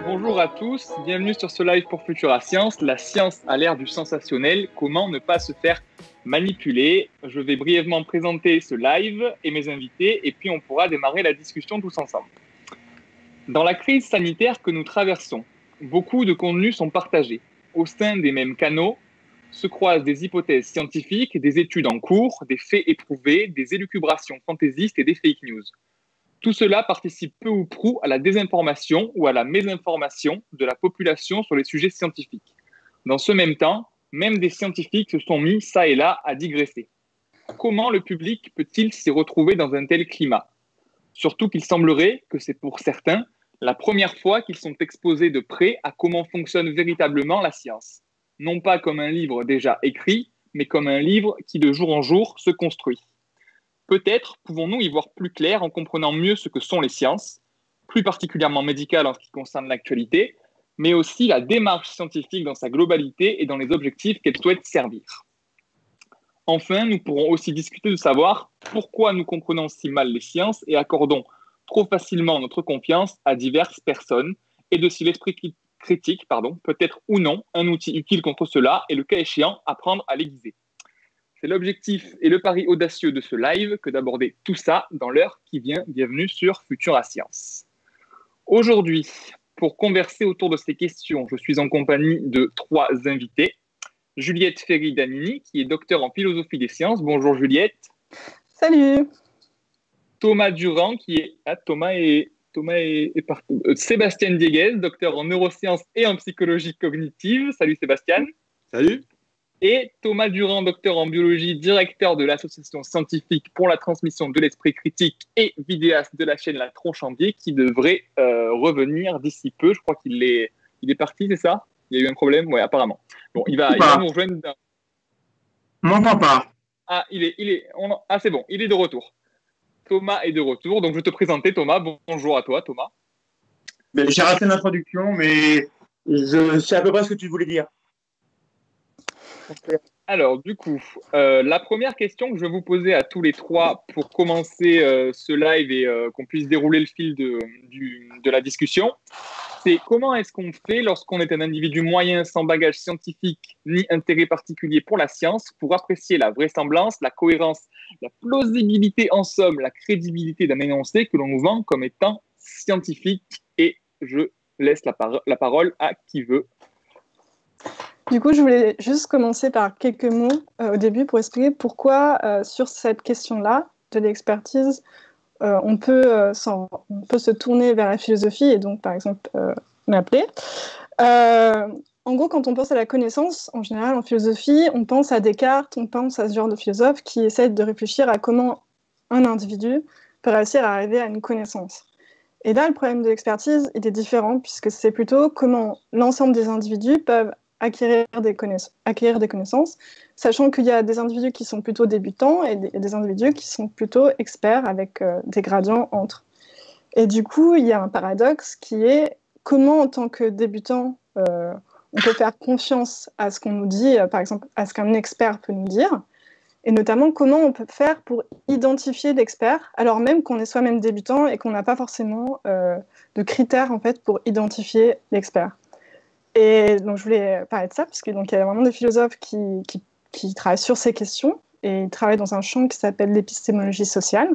Bonjour à tous, bienvenue sur ce live pour Futura Science, la science à l'ère du sensationnel, comment ne pas se faire manipuler. Je vais brièvement présenter ce live et mes invités et puis on pourra démarrer la discussion tous ensemble. Dans la crise sanitaire que nous traversons, beaucoup de contenus sont partagés. Au sein des mêmes canaux se croisent des hypothèses scientifiques, des études en cours, des faits éprouvés, des élucubrations fantaisistes et des fake news. Tout cela participe peu ou prou à la désinformation ou à la mésinformation de la population sur les sujets scientifiques. Dans ce même temps, même des scientifiques se sont mis ça et là à digresser. Comment le public peut-il s'y retrouver dans un tel climat ? Surtout qu'il semblerait que c'est pour certains la première fois qu'ils sont exposés de près à comment fonctionne véritablement la science. Non pas comme un livre déjà écrit, mais comme un livre qui de jour en jour se construit. Peut-être pouvons-nous y voir plus clair en comprenant mieux ce que sont les sciences, plus particulièrement médicales en ce qui concerne l'actualité, mais aussi la démarche scientifique dans sa globalité et dans les objectifs qu'elle souhaite servir. Enfin, nous pourrons aussi discuter de savoir pourquoi nous comprenons si mal les sciences et accordons trop facilement notre confiance à diverses personnes et de si l'esprit critique peut être ou non un outil utile contre cela et le cas échéant apprendre à l'aiguiser. C'est l'objectif et le pari audacieux de ce live que d'aborder tout ça dans l'heure qui vient. Bienvenue sur Futura Science. Aujourd'hui, pour converser autour de ces questions, je suis en compagnie de trois invités. Juliette Ferry-Danini, qui est docteur en philosophie des sciences. Bonjour Juliette. Salut. Thomas Durand, qui est... Sébastien Dieguez, docteur en neurosciences et en psychologie cognitive. Salut Sébastien. Salut. Et Thomas Durand, docteur en biologie, directeur de l'association scientifique pour la transmission de l'esprit critique et vidéaste de la chaîne La Tronche en Biais, qui devrait revenir d'ici peu. Je crois qu'il est parti, c'est ça ? Il y a eu un problème ? Oui, apparemment. Bon, il va nous rejoindre. On m'entend pas. Ah, c'est bon, il est de retour. Thomas est de retour, donc je vais te présenter Thomas. Bonjour à toi, Thomas. J'ai raté l'introduction, mais je sais à peu près ce que tu voulais dire. Alors, du coup, la première question que je vais vous poser à tous les trois pour commencer ce live et qu'on puisse dérouler le fil de la discussion, c'est comment est-ce qu'on fait lorsqu'on est un individu moyen sans bagage scientifique ni intérêt particulier pour la science pour apprécier la vraisemblance, la cohérence, la plausibilité, en somme, la crédibilité d'un énoncé que l'on nous vend comme étant scientifique. Et je laisse la parole à qui veut. Du coup, je voulais juste commencer par quelques mots au début pour expliquer pourquoi, sur cette question-là de l'expertise, on peut se tourner vers la philosophie et donc, par exemple, m'appeler. En gros, quand on pense à la connaissance, en général, en philosophie, on pense à Descartes, on pense à ce genre de philosophe qui essaie de réfléchir à comment un individu peut réussir à arriver à une connaissance. Et là, le problème de l'expertise, il est différent puisque c'est plutôt comment l'ensemble des individus peuvent acquérir des connaissances, sachant qu'il y a des individus qui sont plutôt débutants et des individus qui sont plutôt experts avec des gradients entre. Et du coup, il y a un paradoxe qui est comment, en tant que débutant, on peut faire confiance à ce qu'on nous dit, par exemple, à ce qu'un expert peut nous dire, et notamment comment on peut faire pour identifier l'expert, alors même qu'on est soi-même débutant et qu'on n'a pas forcément de critères en fait, pour identifier l'expert. Et donc, je voulais parler de ça, parce qu'il y a vraiment des philosophes qui travaillent sur ces questions, et ils travaillent dans un champ qui s'appelle l'épistémologie sociale.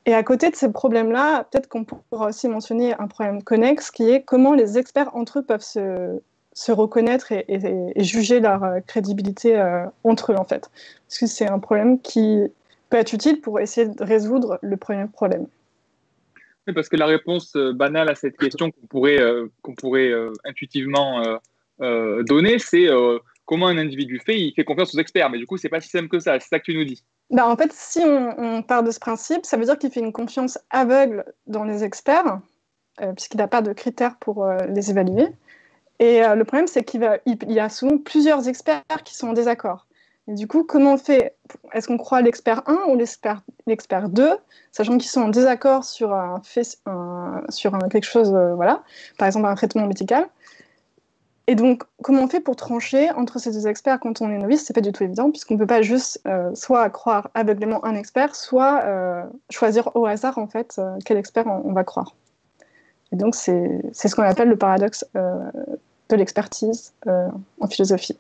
Et à côté de ces problèmes-là, peut-être qu'on pourra aussi mentionner un problème connexe, qui est comment les experts entre eux peuvent se reconnaître et juger leur crédibilité entre eux, en fait. Parce que c'est un problème qui peut être utile pour essayer de résoudre le premier problème. Oui, parce que la réponse banale à cette question qu'on pourrait intuitivement donner, c'est comment un individu fait, il fait confiance aux experts. Mais du coup, c'est pas si simple que ça. C'est ça que tu nous dis. En fait, si on part de ce principe, ça veut dire qu'il fait une confiance aveugle dans les experts, puisqu'il n'a pas de critères pour les évaluer. Et le problème, c'est qu'il y a souvent plusieurs experts qui sont en désaccord. Et du coup, comment on fait ? Est-ce qu'on croit l'expert 1 ou l'expert 2, sachant qu'ils sont en désaccord sur quelque chose, par exemple un traitement médical. Et donc, comment on fait pour trancher entre ces deux experts quand on est novice? C'est pas du tout évident, puisqu'on peut pas juste soit croire aveuglément un expert, soit choisir au hasard, en fait, quel expert on va croire. Et donc, c'est ce qu'on appelle le paradoxe de l'expertise en philosophie.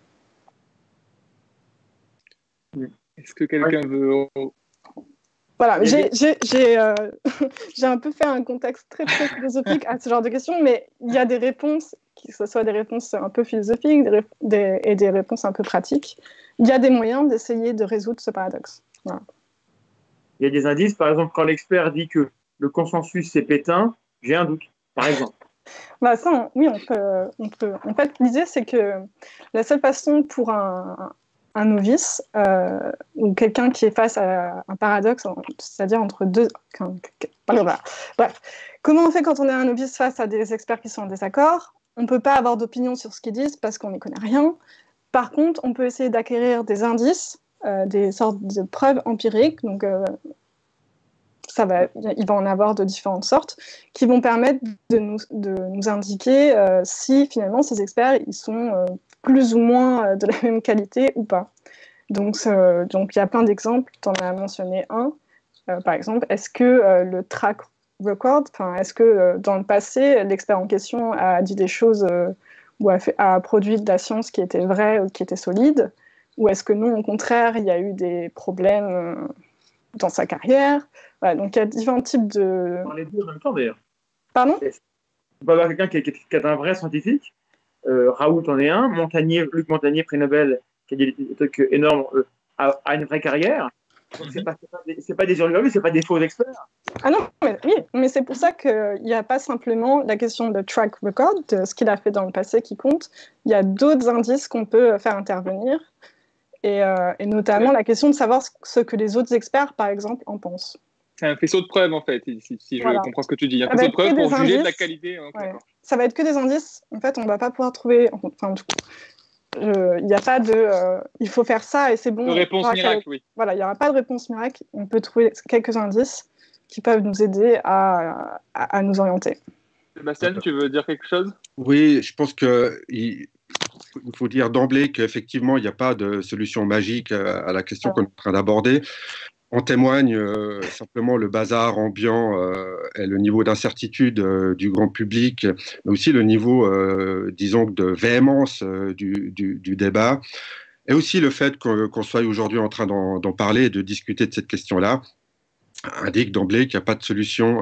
Est-ce que quelqu'un veut... Voilà, j'ai un peu fait un contexte très, très philosophique à ce genre de questions, mais il y a des réponses, que ce soit des réponses un peu philosophiques et des réponses un peu pratiques. Il y a des moyens d'essayer de résoudre ce paradoxe. Voilà. Il y a des indices, par exemple, quand l'expert dit que le consensus c'est Pétain, j'ai un doute, par exemple. Bah ça, oui, on peut. En fait, l'idée, c'est que la seule façon pour un novice ou quelqu'un qui est face à un paradoxe, c'est-à-dire entre deux... Bref, comment on fait quand on est un novice face à des experts qui sont en désaccord? On ne peut pas avoir d'opinion sur ce qu'ils disent parce qu'on n'y connaît rien. Par contre, on peut essayer d'acquérir des indices, des sortes de preuves empiriques, donc il va en avoir de différentes sortes, qui vont permettre de nous indiquer si finalement ces experts ils sont plus ou moins de la même qualité ou pas. Donc il y a plein d'exemples, tu en as mentionné un, par exemple, est-ce que le track record, est-ce que dans le passé, l'expert en question a dit des choses ou a produit de la science qui était vraie ou qui était solide, ou est-ce que non, au contraire, il y a eu des problèmes dans sa carrière. Voilà, donc il y a différents types de... Dans les deux en même temps, d'ailleurs. Pardon? On peut avoir quelqu'un qui est un vrai scientifique. Raoult en est un. Luc Montagnier, prix Nobel, qui a dit des trucs énormes, a une vraie carrière. Donc, c'est pas des hurluberlus, c'est pas des faux experts. Ah non, mais c'est pour ça qu'il n'y a pas simplement la question de track record, de ce qu'il a fait dans le passé qui compte. Il y a d'autres indices qu'on peut faire intervenir. Et notamment la question de savoir ce que les autres experts, par exemple, en pensent. C'est un faisceau de preuves, en fait, si je comprends ce que tu dis. Un faisceau de preuves pour juger de la qualité. Ouais. Ça va être que des indices. En fait, on ne va pas pouvoir trouver... Enfin, il n'y a pas de... il faut faire ça et c'est bon. De réponse miracle, oui. Voilà, il n'y aura pas de réponse miracle. On peut trouver quelques indices qui peuvent nous aider à nous orienter. Sébastien, tu veux dire quelque chose? Oui, je pense qu'il faut dire d'emblée qu'effectivement, il n'y a pas de solution magique à la question qu'on est en train d'aborder. En témoigne simplement le bazar ambiant et le niveau d'incertitude du grand public, mais aussi le niveau, disons, de véhémence du débat, et aussi le fait qu'on soit aujourd'hui en train d'en parler et de discuter de cette question-là, indique d'emblée qu'il n'y a pas de solution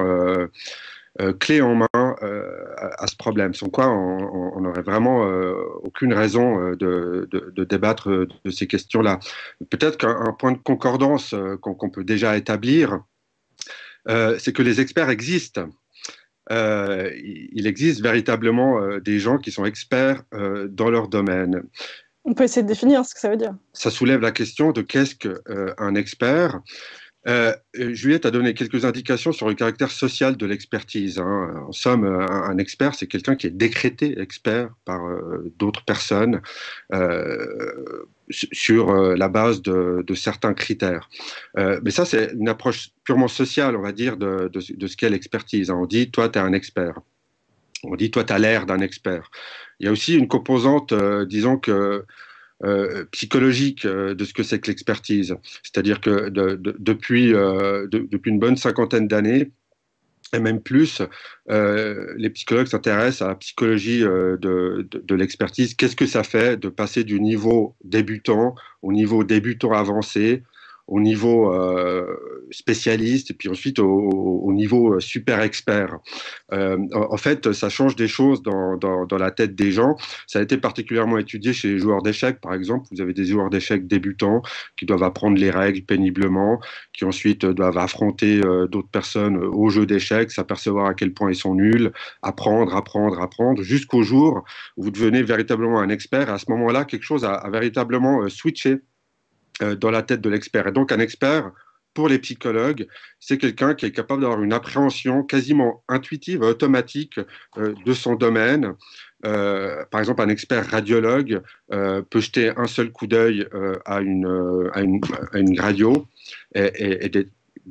clé en main à ce problème, sans quoi on n'aurait vraiment aucune raison de débattre de ces questions-là. Peut-être qu'un point de concordance qu'on peut déjà établir, c'est que les experts existent. Il existe véritablement des gens qui sont experts dans leur domaine. On peut essayer de définir ce que ça veut dire. Ça soulève la question de qu'est-ce qu'un expert. Juliette a donné quelques indications sur le caractère social de l'expertise. En somme, un expert, c'est quelqu'un qui est décrété expert par d'autres personnes sur la base de certains critères. Mais ça, c'est une approche purement sociale, on va dire, de ce qu'est l'expertise. On dit, toi, tu es un expert. On dit, toi, tu as l'air d'un expert. Il y a aussi une composante, disons que psychologique de ce que c'est que l'expertise. C'est-à-dire que depuis une bonne cinquantaine d'années, et même plus, les psychologues s'intéressent à la psychologie de l'expertise. Qu'est-ce que ça fait de passer du niveau débutant au niveau débutant avancé, au niveau spécialiste et puis ensuite au niveau super expert. En fait, ça change des choses dans la tête des gens. Ça a été particulièrement étudié chez les joueurs d'échecs, par exemple. Vous avez des joueurs d'échecs débutants qui doivent apprendre les règles péniblement, qui ensuite doivent affronter d'autres personnes au jeu d'échecs, s'apercevoir à quel point ils sont nuls, apprendre, jusqu'au jour où vous devenez véritablement un expert. Et à ce moment-là, quelque chose a véritablement switché dans la tête de l'expert. Et donc un expert, pour les psychologues, c'est quelqu'un qui est capable d'avoir une appréhension quasiment intuitive, automatique de son domaine. Par exemple, un expert radiologue peut jeter un seul coup d'œil à une radio et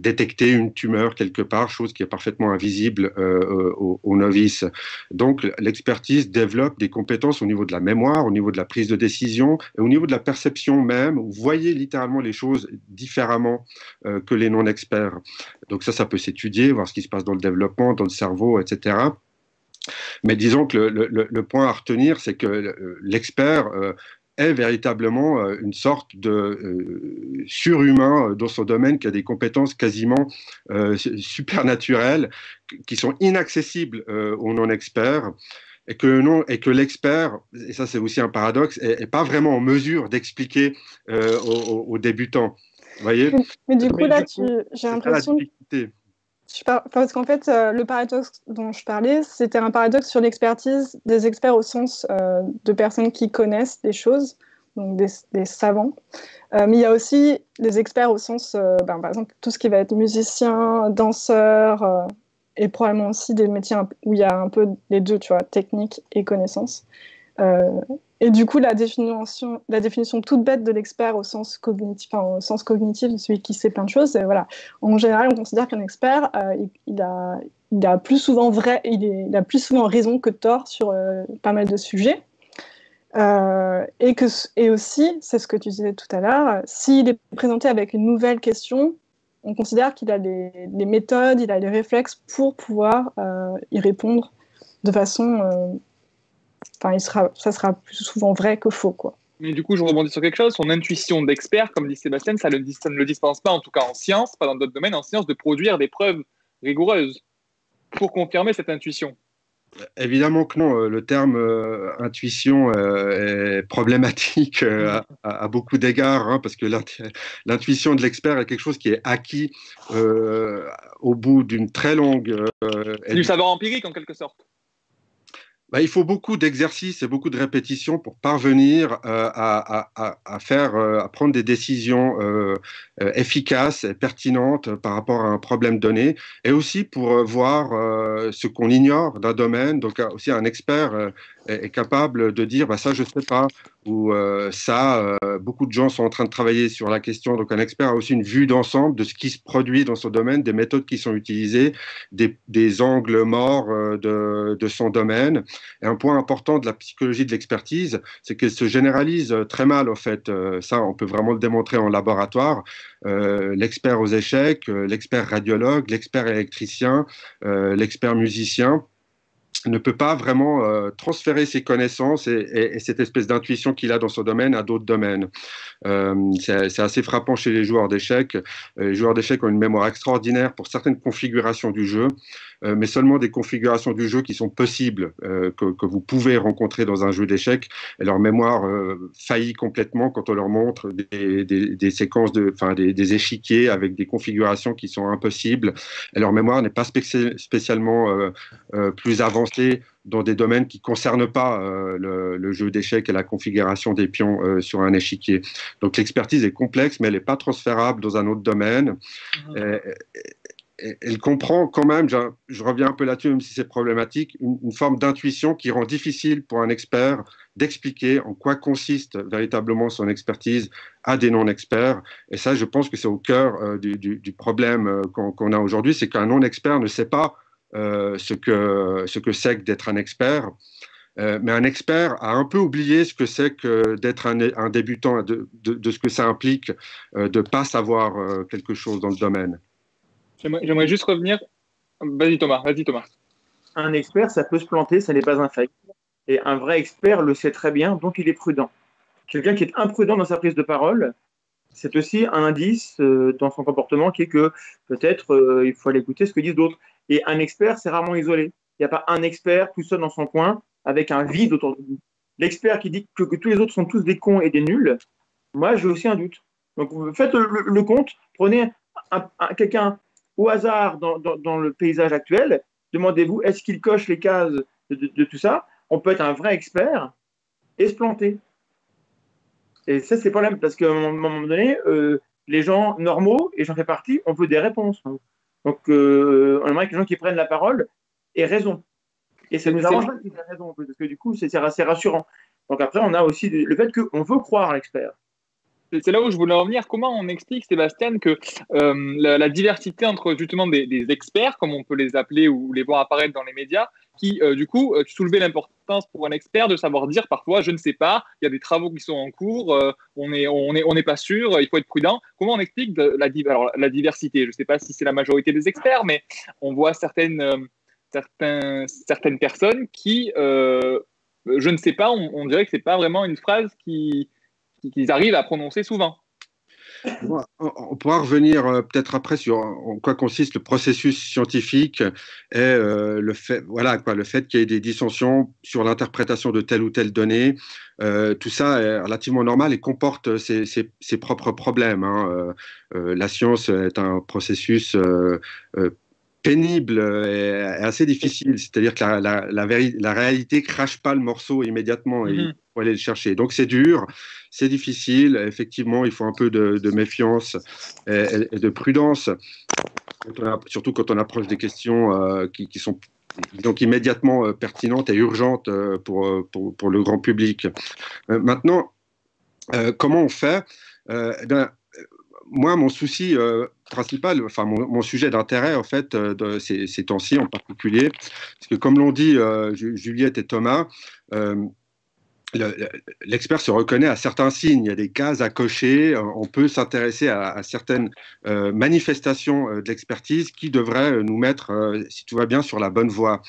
détecter une tumeur quelque part, chose qui est parfaitement invisible aux novices. Donc l'expertise développe des compétences au niveau de la mémoire, au niveau de la prise de décision, et au niveau de la perception même. Vous voyez littéralement les choses différemment que les non-experts. Donc ça peut s'étudier, voir ce qui se passe dans le développement, dans le cerveau, etc. Mais disons que le point à retenir, c'est que l'expert est véritablement une sorte de surhumain dans son domaine, qui a des compétences quasiment supernaturelles, qui sont inaccessibles aux non-experts, et que l'expert, et ça c'est aussi un paradoxe, n'est pas vraiment en mesure d'expliquer aux débutants. Vous voyez ? Mais du coup, là, j'ai l'impression... Parce qu'en fait, le paradoxe dont je parlais, c'était un paradoxe sur l'expertise des experts au sens de personnes qui connaissent des choses, donc des savants. Mais il y a aussi des experts au sens, par exemple, tout ce qui va être musicien, danseur, et probablement aussi des métiers où il y a un peu les deux, tu vois, technique et connaissance. Et du coup, la définition toute bête de l'expert au sens cognitif, de celui qui sait plein de choses, voilà. En général, on considère qu'un expert, il a plus souvent raison que tort sur pas mal de sujets. Et aussi, c'est ce que tu disais tout à l'heure, s'il est présenté avec une nouvelle question, on considère qu'il a les méthodes, il a les réflexes pour pouvoir y répondre de façon... ça sera plus souvent vrai que faux, quoi. Mais du coup, je rebondis sur quelque chose. Son intuition d'expert, comme dit Sébastien, ça ne le dispense pas, en tout cas en science, pas dans d'autres domaines, en science, de produire des preuves rigoureuses pour confirmer cette intuition. Évidemment que non. Le terme intuition est problématique à beaucoup d'égards, hein, parce que l'intuition de l'expert est quelque chose qui est acquis au bout d'une très longue... C'est du savoir empirique, en quelque sorte. Il faut beaucoup d'exercices et beaucoup de répétitions pour parvenir à prendre des décisions efficaces et pertinentes par rapport à un problème donné, et aussi pour voir ce qu'on ignore d'un domaine. Donc aussi un expert est capable de dire ça je sais pas, ou beaucoup de gens sont en train de travailler sur la question. Donc un expert a aussi une vue d'ensemble de ce qui se produit dans son domaine, des méthodes qui sont utilisées, des angles morts de son domaine. Et un point important de la psychologie de l'expertise, c'est qu'elle se généralise très mal, en fait. Ça, on peut vraiment le démontrer en laboratoire. L'expert aux échecs, l'expert radiologue, l'expert électricien, l'expert musicien ne peut pas vraiment transférer ses connaissances et cette espèce d'intuition qu'il a dans son domaine à d'autres domaines. C'est assez frappant chez les joueurs d'échecs. Les joueurs d'échecs ont une mémoire extraordinaire pour certaines configurations du jeu, mais seulement des configurations du jeu qui sont possibles, que vous pouvez rencontrer dans un jeu d'échecs. Et leur mémoire faillit complètement quand on leur montre des séquences, des échiquiers avec des configurations qui sont impossibles. Et leur mémoire n'est pas spécialement plus avancée dans des domaines qui ne concernent pas le jeu d'échecs et la configuration des pions sur un échiquier. Donc l'expertise est complexe, mais elle n'est pas transférable dans un autre domaine. Elle comprend quand même, je reviens un peu là-dessus, même si c'est problématique, une forme d'intuition qui rend difficile pour un expert d'expliquer en quoi consiste véritablement son expertise à des non-experts. Et ça, je pense que c'est au cœur du problème qu'on a aujourd'hui, c'est qu'un non-expert ne sait pas ce que c'est que d'être un expert. Mais un expert a un peu oublié ce que c'est que d'être un débutant, de ce que ça implique de ne pas savoir quelque chose dans le domaine. J'aimerais juste revenir. Vas-y Thomas. Un expert, ça peut se planter, ça n'est pas infaillible. Et un vrai expert le sait très bien, donc il est prudent. Quelqu'un qui est imprudent dans sa prise de parole, c'est aussi un indice dans son comportement qui est que peut-être il faut aller écouter ce que disent d'autres. Et un expert, c'est rarement isolé. Il n'y a pas un expert tout seul dans son coin avec un vide autour de lui. L'expert qui dit que tous les autres sont tous des cons et des nuls, moi j'ai aussi un doute. Donc faites le compte, prenez quelqu'un au hasard dans le paysage actuel, demandez-vous est-ce qu'il coche les cases de tout ça. On peut être un vrai expert et se planter. Et ça, c'est le problème, parce qu'à un moment donné, les gens normaux, et j'en fais partie, on veut des réponses. Donc, on aimerait que les gens qui prennent la parole aient raison. Et ça nous arrange pas qu'ils aient raison, parce que du coup, c'est assez rassurant. Donc après, on a aussi le fait qu'on veut croire à l'expert. c'est là où je voulais en venir. Comment on explique, Sébastien, que la diversité entre justement des experts, comme on peut les appeler ou les voir apparaître dans les médias, qui du coup soulever l'importance pour un expert de savoir dire parfois je ne sais pas, il y a des travaux qui sont en cours, on n'est pas sûr, il faut être prudent. Comment on explique alors, la diversité? Je ne sais pas si c'est la majorité des experts, mais on voit certaines personnes qui, je ne sais pas, on dirait que c'est pas vraiment une phrase qu'ils arrivent à prononcer souvent. On pourra revenir peut-être après sur en quoi consiste le processus scientifique et le fait, voilà, quoi, le fait qu'il y ait des dissensions sur l'interprétation de telle ou telle donnée. Tout ça est relativement normal et comporte ses propres problèmes, hein. La science est un processus pénible et assez difficile. C'est-à-dire que la réalité crache pas le morceau immédiatement et il faut aller le chercher. Donc c'est dur, c'est difficile. Effectivement, il faut un peu de méfiance et de prudence, surtout quand on approche des questions qui sont donc immédiatement pertinentes et urgentes pour le grand public. Maintenant, comment on fait? Moi, mon souci principal, enfin mon sujet d'intérêt, en fait, de ces temps-ci en particulier, parce que comme l'ont dit Juliette et Thomas, l'expert se reconnaît à certains signes, il y a des cases à cocher, on peut s'intéresser à certaines manifestations de l'expertise qui devraient nous mettre, si tout va bien, sur la bonne voie.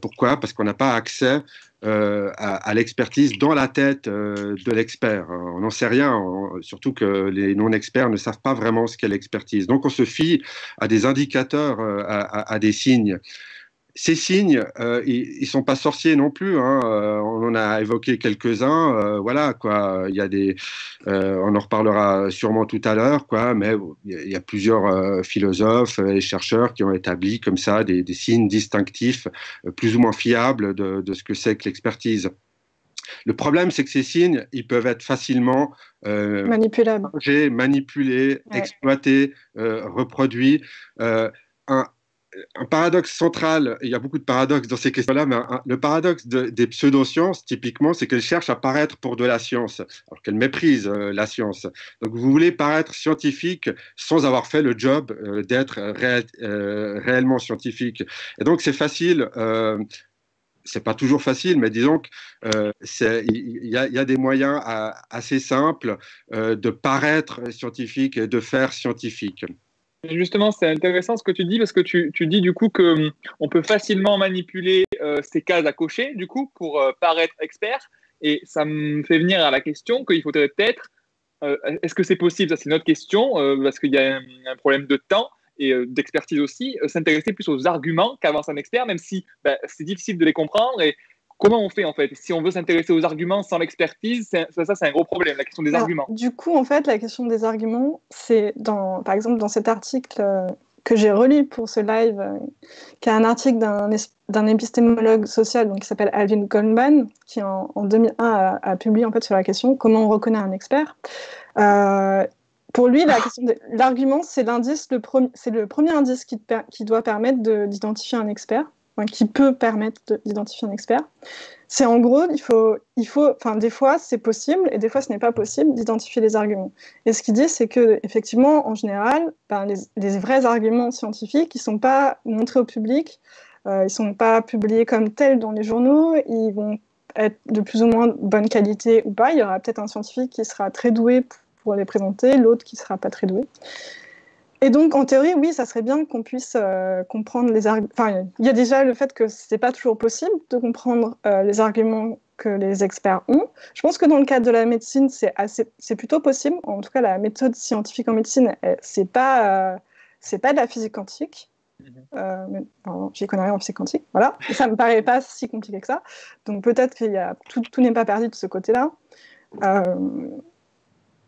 Pourquoi? Parce qu'on n'a pas accès à l'expertise dans la tête de l'expert. On n'en sait rien, surtout que les non-experts ne savent pas vraiment ce qu'est l'expertise. Donc on se fie à des indicateurs, à des signes. Ces signes, ils sont pas sorciers non plus, hein. On en a évoqué quelques-uns. Voilà, quoi. Il y a on en reparlera sûrement tout à l'heure, quoi. Mais il y a plusieurs philosophes et chercheurs qui ont établi comme ça des signes distinctifs, plus ou moins fiables de ce que c'est que l'expertise. Le problème, c'est que ces signes, ils peuvent être facilement manipulables, manipulés, exploités, reproduits. Un paradoxe central, il y a beaucoup de paradoxes dans ces questions-là, mais le paradoxe des pseudosciences, typiquement, c'est qu'elles cherchent à paraître pour de la science, alors qu'elles méprisent la science. Donc vous voulez paraître scientifique sans avoir fait le job d'être réellement scientifique. Et donc c'est facile, c'est pas toujours facile, mais disons qu'il y a des moyens assez simples de paraître scientifique et de faire scientifique. Justement, c'est intéressant ce que tu dis parce que tu dis du coup qu'on peut facilement manipuler ces cases à cocher du coup pour paraître expert et ça me fait venir à la question qu'il faudrait peut-être, est-ce que c'est possible, ça c'est notre question parce qu'il y a un problème de temps et d'expertise aussi, s'intéresser plus aux arguments qu'avance un expert même si c'est difficile de les comprendre et comment on fait en fait? Si on veut s'intéresser aux arguments sans l'expertise, ça c'est un gros problème, la question des arguments. Du coup, en fait, la question des arguments, c'est par exemple dans cet article que j'ai relu pour ce live, qui est un article d'un épistémologue social donc, qui s'appelle Alvin Goldman, qui en 2001 a publié en fait, sur la question comment on reconnaît un expert. Pour lui, la question de l'argument, c'est le premier indice qui doit permettre d'identifier un expert. Qui peut permettre d'identifier un expert. C'est en gros, des fois c'est possible et des fois ce n'est pas possible d'identifier les arguments. Et ce qu'il dit, c'est que effectivement, en général, les vrais arguments scientifiques, ils sont pas montrés au public, ils sont pas publiés comme tels dans les journaux, ils vont être de plus ou moins bonne qualité ou pas. Il y aura peut-être un scientifique qui sera très doué pour les présenter, l'autre qui sera pas très doué. Et donc, en théorie, oui, ça serait bien qu'on puisse comprendre les arguments. Enfin, il y a déjà le fait que c'est pas toujours possible de comprendre les arguments que les experts ont. Je pense que dans le cadre de la médecine, c'est plutôt possible. En tout cas, la méthode scientifique en médecine, c'est pas de la physique quantique. J'y connais rien en physique quantique, voilà. Et ça me paraît pas si compliqué que ça. Donc peut-être que tout n'est pas perdu de ce côté-là.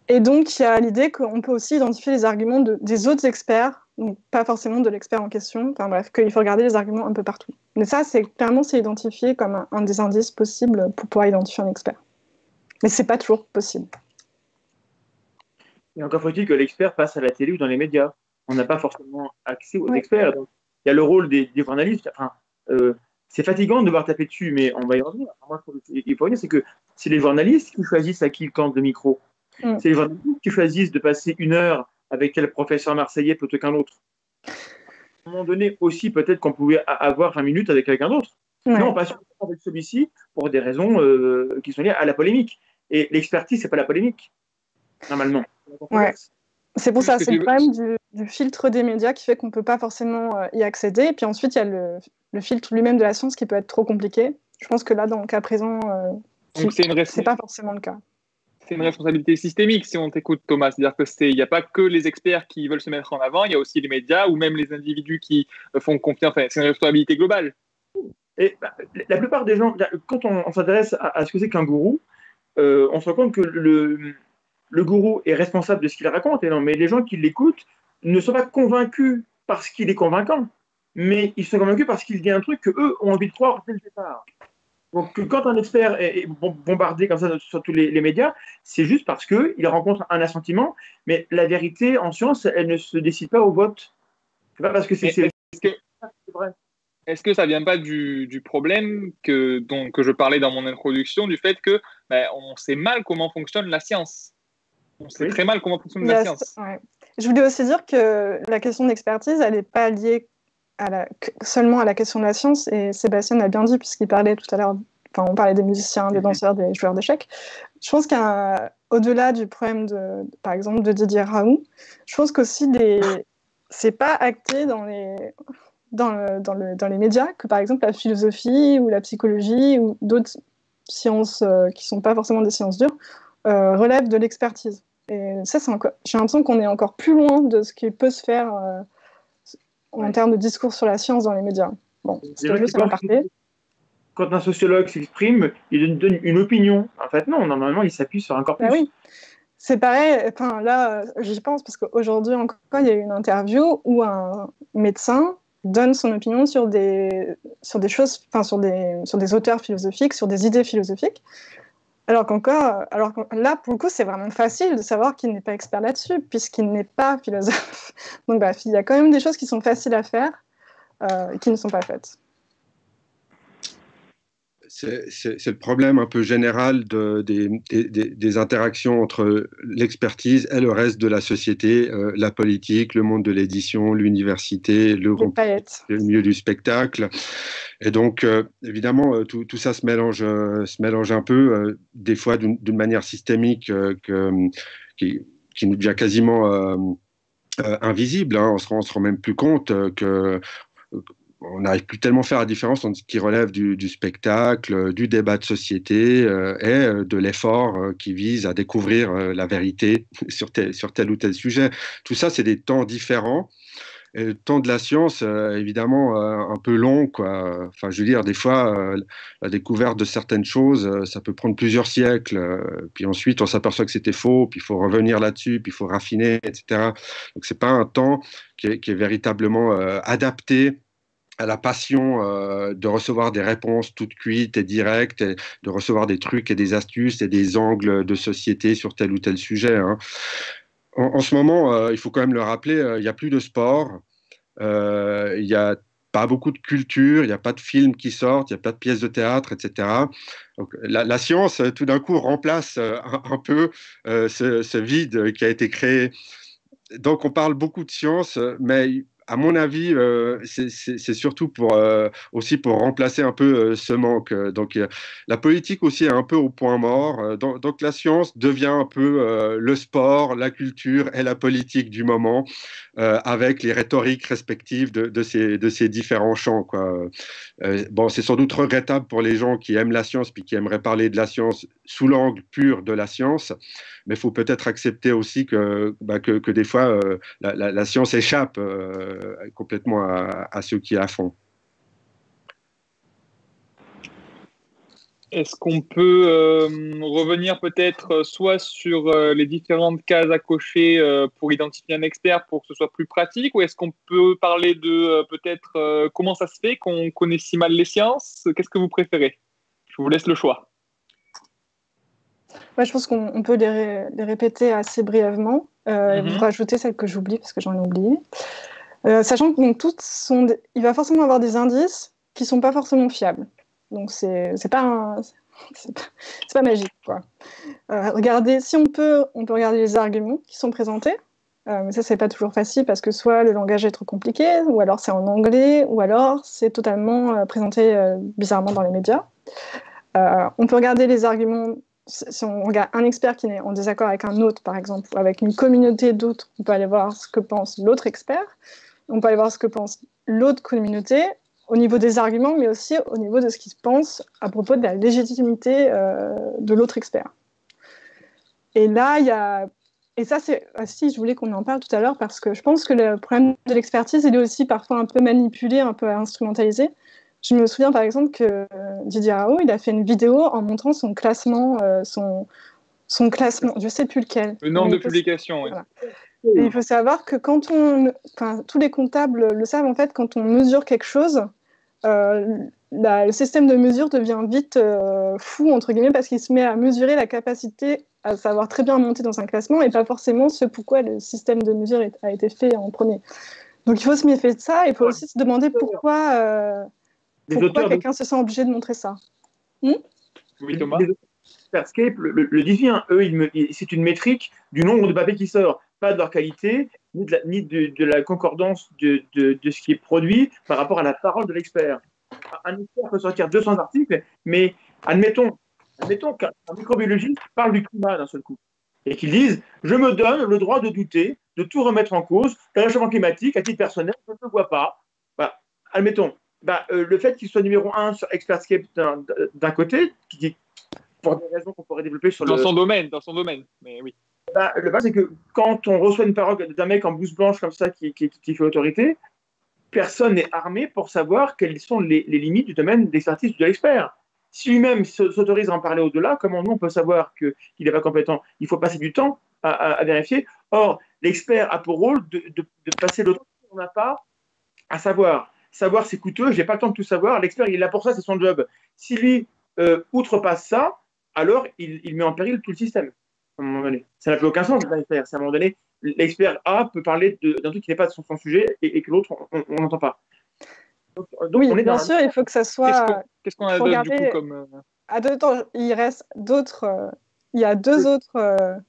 Et donc, il y a l'idée qu'on peut aussi identifier les arguments des autres experts, donc pas forcément de l'expert en question, enfin bref, qu'il faut regarder les arguments un peu partout. Mais ça, c'est identifié comme un des indices possibles pour pouvoir identifier un expert. Mais c'est pas toujours possible. Et encore faut-il que l'expert passe à la télé ou dans les médias. On n'a pas forcément accès aux experts. Donc, il y a le rôle des journalistes. Enfin, c'est fatigant de devoir taper dessus, mais on va y revenir. Moi, il faut dire, c'est que c'est les journalistes qui choisissent à qui ils tendent le micro. C'est les journalistes qui choisissent de passer 1 heure avec tel professeur marseillais plutôt qu'un autre. À un moment donné aussi, peut-être qu'on pouvait avoir 20 minutes avec quelqu'un d'autre. Ouais. Non, on passe avec celui-ci pour des raisons qui sont liées à la polémique. Et l'expertise, c'est pas la polémique, normalement. Ouais. C'est pour ça, Parce que c'est le problème du filtre des médias qui fait qu'on ne peut pas forcément y accéder. Et puis ensuite, il y a le filtre lui-même de la science qui peut être trop compliqué. Je pense que là, dans le cas présent, Donc c'est pas forcément le cas. C'est une responsabilité systémique si on t'écoute, Thomas. C'est-à-dire qu'il n'y a pas que les experts qui veulent se mettre en avant, il y a aussi les médias ou même les individus qui font confiance. Enfin, c'est une responsabilité globale. Et la plupart des gens, quand on s'intéresse à ce que c'est qu'un gourou, on se rend compte que le gourou est responsable de ce qu'il raconte. Et non, mais les gens qui l'écoutent ne sont pas convaincus parce qu'il est convaincant, mais ils sont convaincus parce qu'il dit un truc qu'eux ont envie de croire dès le départ. Donc, quand un expert est bombardé comme ça sur tous les médias, c'est juste parce qu'il rencontre un assentiment, mais la vérité en science, elle ne se décide pas au vote. C'est pas parce que c'est vrai. Est-ce que ça vient pas du problème que je parlais dans mon introduction, du fait que on sait mal comment fonctionne la science. On sait très mal comment fonctionne la science. Ouais. Je voulais aussi dire que la question d'expertise, elle n'est pas liée seulement à la question de la science, et Sébastien l'a bien dit, puisqu'il parlait tout à l'heure, enfin, on parlait des musiciens, des danseurs, des joueurs d'échecs. Je pense qu'au-delà du problème, par exemple, de Didier Raoult, je pense qu'aussi, c'est pas acté dans les médias que, par exemple, la philosophie ou la psychologie ou d'autres sciences qui ne sont pas forcément des sciences dures relèvent de l'expertise. Et ça, j'ai l'impression qu'on est encore plus loin de ce qui peut se faire en termes de discours sur la science dans les médias. Bon, c'est juste un aparté. Quand un sociologue s'exprime, il donne une opinion. En fait, non, normalement, il s'appuie sur un corpus. Oui. C'est pareil, enfin, là, j'y pense parce qu'aujourd'hui encore, il y a eu une interview où un médecin donne son opinion sur des choses, enfin, sur des auteurs philosophiques, sur des idées philosophiques. Alors que là, pour le coup, c'est vraiment facile de savoir qu'il n'est pas expert là-dessus, puisqu'il n'est pas philosophe. Donc, il y a quand même des choses qui sont faciles à faire, qui ne sont pas faites. C'est le problème un peu général des interactions entre l'expertise et le reste de la société, la politique, le monde de l'édition, l'université, le milieu du spectacle. Et donc, évidemment, tout ça se mélange un peu, des fois d'une manière systémique qui nous devient quasiment invisible. Hein. On se rend même plus compte que on n'arrive plus tellement à faire la différence entre ce qui relève du spectacle, du débat de société et de l'effort qui vise à découvrir la vérité sur tel ou tel sujet. Tout ça, c'est des temps différents. Et le temps de la science, évidemment, un peu long, quoi. Enfin, je veux dire, des fois, la découverte de certaines choses, ça peut prendre plusieurs siècles. Puis ensuite, on s'aperçoit que c'était faux, puis il faut revenir là-dessus, puis il faut raffiner, etc. Donc, c'est pas un temps qui est véritablement adapté à la passion de recevoir des réponses toutes cuites et directes, et de recevoir des trucs et des astuces et des angles de société sur tel ou tel sujet. Hein. En ce moment, il faut quand même le rappeler, il n'y a plus de sport, il n'y a pas beaucoup de culture, il n'y a pas de films qui sortent, il n'y a pas de pièces de théâtre, etc. Donc, la science, tout d'un coup, remplace un peu ce vide qui a été créé. Donc, on parle beaucoup de science, mais à mon avis, c'est surtout aussi pour remplacer un peu ce manque. Donc, la politique aussi est un peu au point mort. Donc, la science devient un peu le sport, la culture et la politique du moment, avec les rhétoriques respectives de ces différents champs, quoi. Bon, c'est sans doute regrettable pour les gens qui aiment la science puis qui aimeraient parler de la science sous l'angle pur de la science, mais il faut peut-être accepter aussi que des fois, la science échappe complètement à ceux qui la font. Est-ce qu'on peut revenir peut-être soit sur les différentes cases à cocher pour identifier un expert pour que ce soit plus pratique, ou est-ce qu'on peut parler de peut-être comment ça se fait qu'on connaît si mal les sciences? Qu'est-ce que vous préférez? Je vous laisse le choix. Ouais, je pense qu'on peut les répéter assez brièvement. Et vous rajouter celles que j'oublie parce que j'en ai oublié. Sachant que donc, il va forcément avoir des indices qui ne sont pas forcément fiables. Donc, c'est pas C'est pas magique, quoi. Regardez, si on peut regarder les arguments qui sont présentés. Mais ça, c'est pas toujours facile parce que soit le langage est trop compliqué, ou alors c'est en anglais, ou alors c'est totalement présenté bizarrement dans les médias. On peut regarder les arguments. Si on regarde un expert qui est en désaccord avec un autre, par exemple, ou avec une communauté d'autres, on peut aller voir ce que pense l'autre expert. On peut aller voir ce que pense l'autre communauté au niveau des arguments, mais aussi au niveau de ce qu'ils pensent à propos de la légitimité de l'autre expert. Et là, il y a... Et ça, c'est... si, je voulais qu'on en parle tout à l'heure, parce que je pense que le problème de l'expertise, il est aussi parfois un peu manipulé, un peu instrumentalisé. Je me souviens, par exemple, que Didier Raoult, il a fait une vidéo en montrant son classement, son classement, je ne sais plus lequel. Le nombre de publications, oui. Voilà. Et il faut savoir que quand on... Enfin, tous les comptables le savent, en fait, quand on mesure quelque chose, le système de mesure devient vite fou, entre guillemets, parce qu'il se met à mesurer la capacité à savoir très bien monter dans un classement et pas forcément ce pourquoi le système de mesure a été fait en premier. Donc il faut se méfier de ça. Il faut aussi se demander pourquoi quelqu'un se sent obligé de montrer ça. Oui, Thomas. Expertscape le dit bien. Eux, c'est une métrique du nombre de papiers qui sort, pas de leur qualité, ni de la concordance de ce qui est produit par rapport à la parole de l'expert. Un expert peut sortir 200 articles, mais admettons qu'un microbiologiste parle du climat d'un seul coup et qu'il dise « Je me donne le droit de douter, de tout remettre en cause, le réchauffement climatique, à titre personnel, je ne le vois pas. » Admettons, le fait qu'il soit numéro 1 sur Expertscape d'un côté, pour des raisons qu'on pourrait développer sur dans son domaine, mais oui. Le problème, c'est que quand on reçoit une parole d'un mec en blouse blanche comme ça qui fait autorité, personne n'est armé pour savoir quelles sont les limites du domaine d'expertise de l'expert. Si lui-même s'autorise à en parler au-delà, comment nous on peut savoir qu'il n'est pas compétent? Il faut passer du temps à vérifier. Or, l'expert a pour rôle de passer le temps qu'on n'a pas à savoir. Savoir, c'est coûteux, je n'ai pas le temps de tout savoir. L'expert, il est là pour ça, c'est son job. Si lui outrepasse ça, alors il met en péril tout le système. À un moment donné. Ça n'a plus aucun sens, l'expert. À un moment donné, l'expert A peut parler d'un truc qui n'est pas de son sujet et que l'autre, on n'entend pas. Donc, oui, on est bien sûr, il faut que ça soit... Qu'est-ce qu'on a d'autre, du coup, comme... Il reste d'autres... il y a deux autres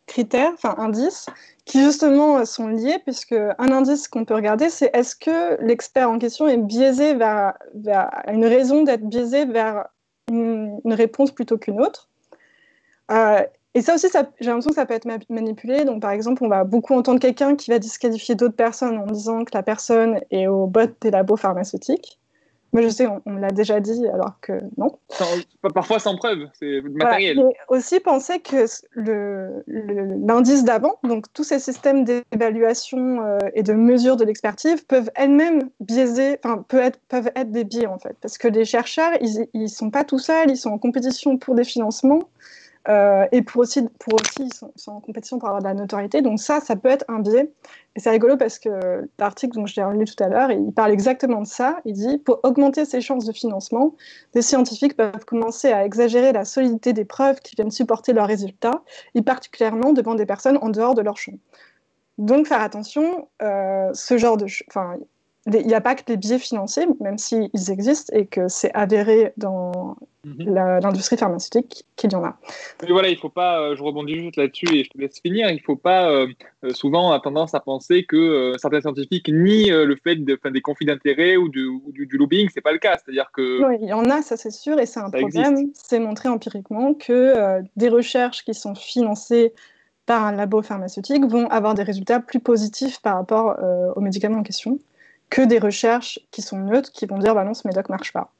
critères, enfin indices, qui justement sont liés, puisque un indice qu'on peut regarder, c'est est-ce que l'expert en question est biaisé vers une raison d'être biaisé vers une réponse plutôt qu'une autre. Et ça aussi, j'ai l'impression que ça peut être manipulé. Donc, par exemple, on va beaucoup entendre quelqu'un qui va disqualifier d'autres personnes en disant que la personne est au bot des labos pharmaceutiques. Moi, je sais, on l'a déjà dit, alors que non. Parfois sans preuve, c'est matériel. Voilà. Mais aussi penser que l'indice d'avant, donc tous ces systèmes d'évaluation et de mesure de l'expertise peuvent elles-mêmes biaiser, peuvent être des biais en fait, parce que les chercheurs, ils sont pas tout seuls, ils sont en compétition pour des financements. Et pour aussi ils sont en compétition pour avoir de la notoriété. Donc ça peut être un biais. Et c'est rigolo parce que l'article dont je l'ai relu tout à l'heure, il parle exactement de ça. Il dit, pour augmenter ses chances de financement, des scientifiques peuvent commencer à exagérer la solidité des preuves qui viennent supporter leurs résultats, et particulièrement devant des personnes en dehors de leur champ. Donc faire attention, ce genre de... il n'y a pas que des biais financiers, même s'ils existent et que c'est avéré dans l'industrie pharmaceutique qu'il y en a. Mais voilà, il ne faut pas, je rebondis juste là-dessus et je te laisse finir, il ne faut pas, souvent on a tendance à penser que certains scientifiques nient le fait des conflits d'intérêts ou du lobbying, ce n'est pas le cas. C'est-à-dire que... Oui, il y en a, ça c'est sûr, et c'est un problème. C'est montré empiriquement que des recherches qui sont financées par un labo pharmaceutique vont avoir des résultats plus positifs par rapport aux médicaments en question que des recherches qui sont neutres, qui vont dire bah non, ce médoc ne marche pas.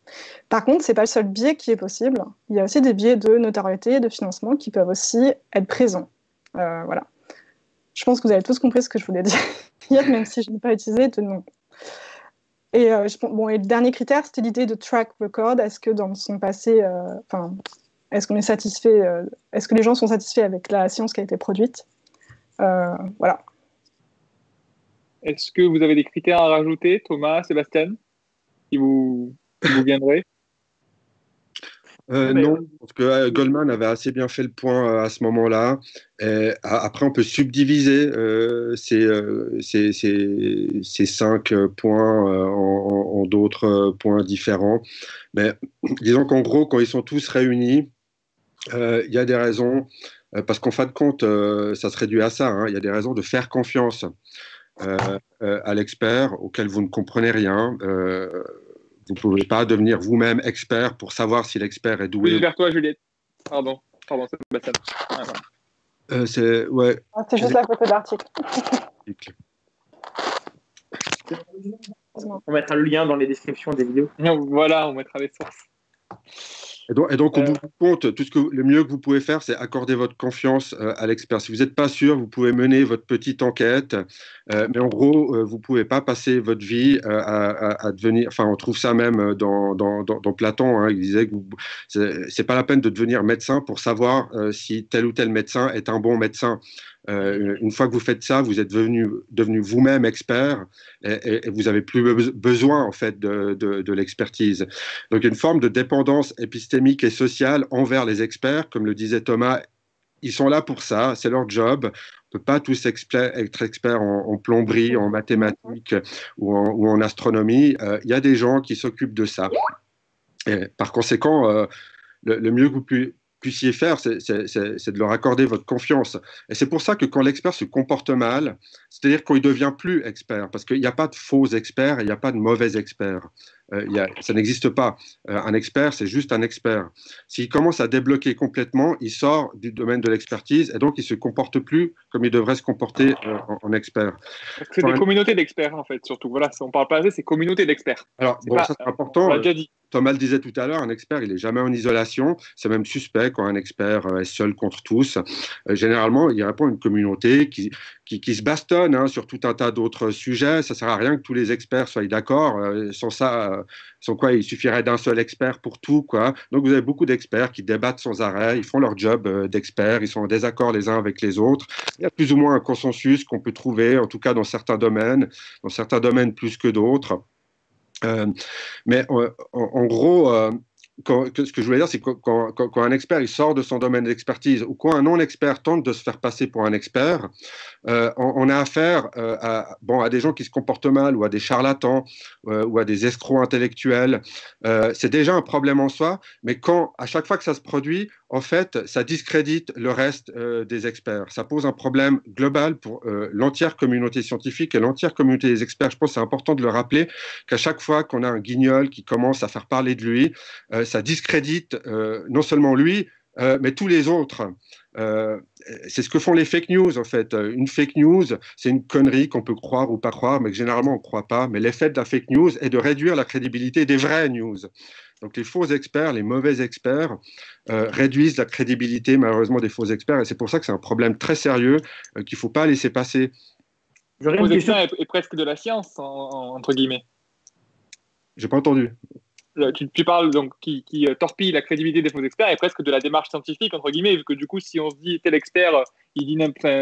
Par contre, ce n'est pas le seul biais qui est possible. Il y a aussi des biais de notoriété, de financement qui peuvent aussi être présents. Voilà. Je pense que vous avez tous compris ce que je voulais dire, même si je n'ai pas utilisé de nom. Et, et le dernier critère, c'était l'idée de track record. Est-ce que dans son passé, est-ce qu'on est satisfait, est-ce que les gens sont satisfaits avec la science qui a été produite? Voilà. Est-ce que vous avez des critères à rajouter, Thomas, Sébastien, qui vous viendraient? Mais, Non, parce que Goldman avait assez bien fait le point à ce moment-là. Après, on peut subdiviser ces 5 points en d'autres points différents. Mais disons qu'en gros, quand ils sont tous réunis, il y a des raisons, parce qu'en fin de compte, ça se réduit à ça, hein. Il y a des raisons de faire confiance euh, à l'expert auquel vous ne comprenez rien. Vous ne pouvez pas devenir vous-même expert pour savoir si l'expert est doué. Plus vers toi, Juliette. Pardon, Sébastien. Ah, voilà. Ouais. C'est juste la photo d'article. on mettra le lien dans les descriptions des vidéos. Voilà, on mettra les sources. Et donc, au bout du compte, le mieux que vous pouvez faire, c'est accorder votre confiance à l'expert. Si vous n'êtes pas sûr, vous pouvez mener votre petite enquête, mais en gros, vous ne pouvez pas passer votre vie à devenir. Enfin, on trouve ça même dans Platon. Hein, il disait que c'est pas la peine de devenir médecin pour savoir si tel ou tel médecin est un bon médecin. Une fois que vous faites ça, vous êtes devenu vous-même expert et vous n'avez plus besoin en fait de l'expertise. Donc une forme de dépendance épistémique et sociale envers les experts, comme le disait Thomas, ils sont là pour ça, c'est leur job. On ne peut pas tous être experts en plomberie, en mathématiques ou en astronomie. Il y a des gens qui s'occupent de ça. Et par conséquent, le mieux que vous puissiez faire, c'est de leur accorder votre confiance. Et c'est pour ça que quand l'expert se comporte mal, c'est-à-dire quand il ne devient plus expert, parce qu'il n'y a pas de faux experts et il n'y a pas de mauvais experts. Ça n'existe pas. Un expert, c'est juste un expert. S'il commence à débloquer complètement, il sort du domaine de l'expertise et donc il ne se comporte plus comme il devrait se comporter en expert. C'est des communautés d'experts, en fait, surtout. Voilà, on ne parle pas assez, c'est communauté d'experts. Alors, bon, ça c'est important. On l'a déjà dit. Thomas le disait tout à l'heure, un expert, il n'est jamais en isolation. C'est même suspect quand un expert est seul contre tous. Généralement, il répond à une communauté qui se bastonne hein, sur tout un tas d'autres sujets. Ça ne sert à rien que tous les experts soient d'accord. Sans ça, sans quoi il suffirait d'un seul expert pour tout, quoi. Donc, vous avez beaucoup d'experts qui débattent sans arrêt. Ils font leur job d'experts. Ils sont en désaccord les uns avec les autres. Il y a plus ou moins un consensus qu'on peut trouver, en tout cas dans certains domaines plus que d'autres. Mais en gros, ce que je voulais dire, c'est que quand un expert il sort de son domaine d'expertise ou quand un non-expert tente de se faire passer pour un expert, on a affaire à des gens qui se comportent mal ou à des charlatans ou à des escrocs intellectuels. C'est déjà un problème en soi, mais à chaque fois que ça se produit, en fait, ça discrédite le reste des experts. Ça pose un problème global pour l'entière communauté scientifique et l'entière communauté des experts. Je pense que c'est important de le rappeler qu'à chaque fois qu'on a un guignol qui commence à faire parler de lui, ça discrédite non seulement lui, mais tous les autres. C'est ce que font les fake news, en fait. Une fake news, c'est une connerie qu'on peut croire ou pas croire, mais que généralement on ne croit pas. Mais l'effet de la fake news est de réduire la crédibilité des vraies news. Donc les faux experts, les mauvais experts réduisent la crédibilité malheureusement des faux experts et c'est pour ça que c'est un problème très sérieux qu'il ne faut pas laisser passer. Le faux expert est presque de la science, entre guillemets. J'ai pas entendu. Tu parles donc qui torpille la crédibilité des faux experts et presque de la démarche scientifique, entre guillemets, vu que du coup, si on se dit tel expert, il dit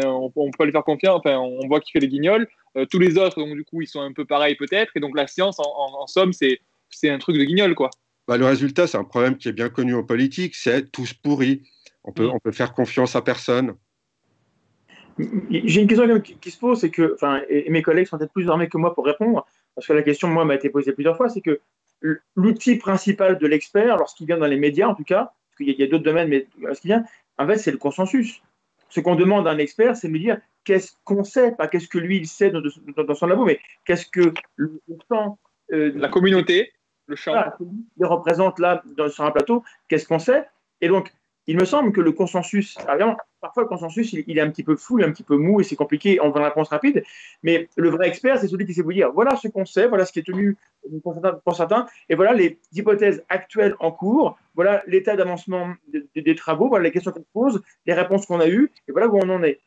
on peut lui faire confiance, on voit qu'il fait les guignols, tous les autres, donc du coup, ils sont un peu pareils peut-être, et donc la science, en somme, c'est un truc de guignol, quoi. Le résultat, c'est un problème qui est bien connu en politique, c'est tous pourris. On peut faire confiance à personne. J'ai une question qui se pose, c'est que, et mes collègues sont peut-être plus armés que moi pour répondre, parce que la question, moi, m'a été posée plusieurs fois, c'est que l'outil principal de l'expert, lorsqu'il vient dans les médias, en tout cas, parce qu'il y a d'autres domaines, mais lorsqu'il vient, en fait, c'est le consensus. Ce qu'on demande à un expert, c'est de me dire qu'est-ce qu'on sait, pas qu'est-ce que lui, il sait dans son labo, mais qu'est-ce que le champ. La communauté, le champ. Voilà, il représente là, sur un plateau, qu'est-ce qu'on sait. Et donc, il me semble que le consensus, parfois le consensus, il est un petit peu flou, il est un petit peu mou et c'est compliqué, on veut une réponse rapide, mais le vrai expert, c'est celui qui sait vous dire, voilà ce qu'on sait, voilà ce qui est tenu pour certains, et voilà les hypothèses actuelles en cours, voilà l'état d'avancement des travaux, voilà les questions qu'on pose, les réponses qu'on a eues, et voilà où on en est.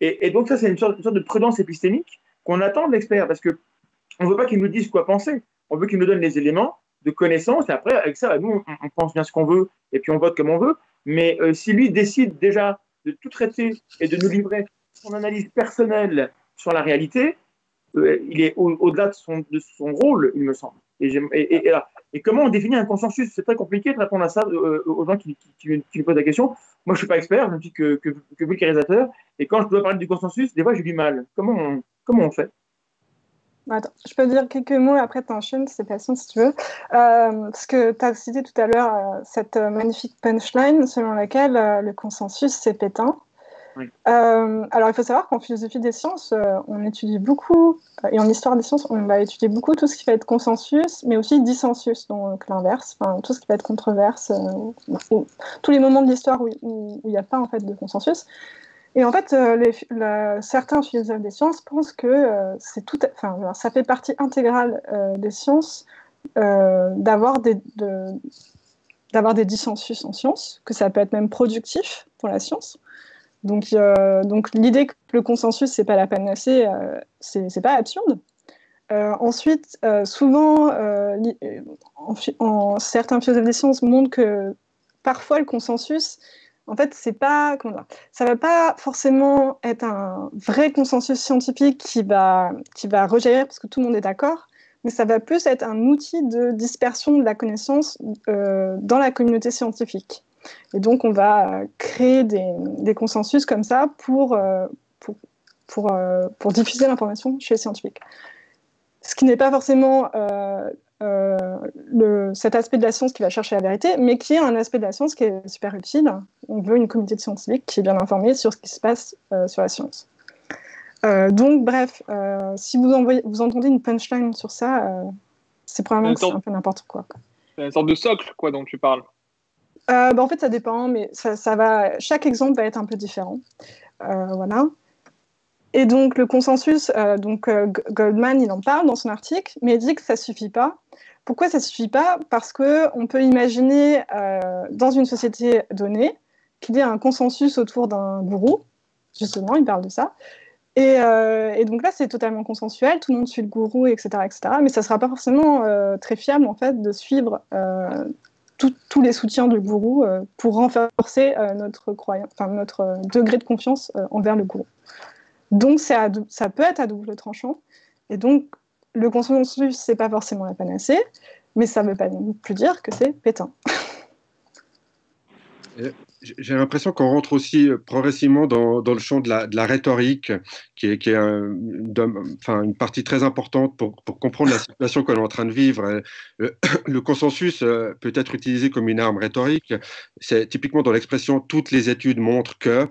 Et donc ça, c'est une sorte de prudence épistémique qu'on attend de l'expert, parce qu'on ne veut pas qu'il nous dise quoi penser, on veut qu'il nous donne les éléments de connaissance, et après, avec ça, nous, on pense bien ce qu'on veut, et puis on vote comme on veut. Mais si lui décide déjà de tout traiter et de nous livrer son analyse personnelle sur la réalité, il est au-delà de son rôle, il me semble. Et Et comment on définit un consensus? C'est très compliqué de répondre à ça aux gens qui me posent la question. Moi, je ne suis pas expert, je ne suis que vulgarisateur. Et quand je dois parler du consensus, des fois, j'ai du mal. Comment on fait? Attends, je peux dire quelques mots, après tu enchaînes, c'est patient si tu veux. Parce que tu as cité tout à l'heure cette magnifique punchline selon laquelle le consensus, c'est Pétain. Oui. Alors, il faut savoir qu'en philosophie des sciences, on étudie beaucoup, et en histoire des sciences, on va étudier beaucoup tout ce qui va être consensus, mais aussi dissensus, donc l'inverse, tout ce qui va être controverse, tous les moments de l'histoire où il n'y a pas en fait de consensus. Et en fait, certains philosophes des sciences pensent que ça fait partie intégrale des sciences d'avoir des dissensus en sciences, que ça peut être même productif pour la science. Donc l'idée que le consensus, c'est pas la panacée, c'est pas absurde. Ensuite, souvent, certains philosophes des sciences montrent que parfois le consensus, en fait, ça va pas forcément être un vrai consensus scientifique qui va rejaillir parce que tout le monde est d'accord, mais ça va plus être un outil de dispersion de la connaissance dans la communauté scientifique. Et donc, on va créer des consensus comme ça pour diffuser l'information chez les scientifiques. Ce qui n'est pas forcément cet aspect de la science qui va chercher la vérité, mais qui est un aspect de la science qui est super utile. On veut une communauté de scientifiques qui est bien informée sur ce qui se passe sur la science. Donc, bref, si vous entendez une punchline sur ça, c'est probablement que c'est un peu n'importe quoi. C'est une sorte de socle, quoi, dont tu parles. En fait, ça dépend, mais chaque exemple va être un peu différent. Voilà. Et donc, le consensus, Goldman, il en parle dans son article, mais il dit que ça ne suffit pas. Pourquoi ça ne suffit pas? Parce qu'on peut imaginer, dans une société donnée, qu'il y ait un consensus autour d'un gourou. Justement, il parle de ça. Et donc là, c'est totalement consensuel, tout le monde suit le gourou, etc., etc. Mais ça ne sera pas forcément très fiable, en fait, de suivre tous les soutiens du gourou pour renforcer notre degré de confiance envers le gourou. Donc, ça peut être à double tranchant. Et donc, le consensus, c'est pas forcément la panacée, mais ça ne veut pas non plus dire que c'est Pétain. J'ai l'impression qu'on rentre aussi progressivement dans le champ de la rhétorique, qui est une partie très importante pour comprendre la situation que l'on est en train de vivre. Le consensus peut être utilisé comme une arme rhétorique. C'est typiquement dans l'expression « toutes les études montrent que ».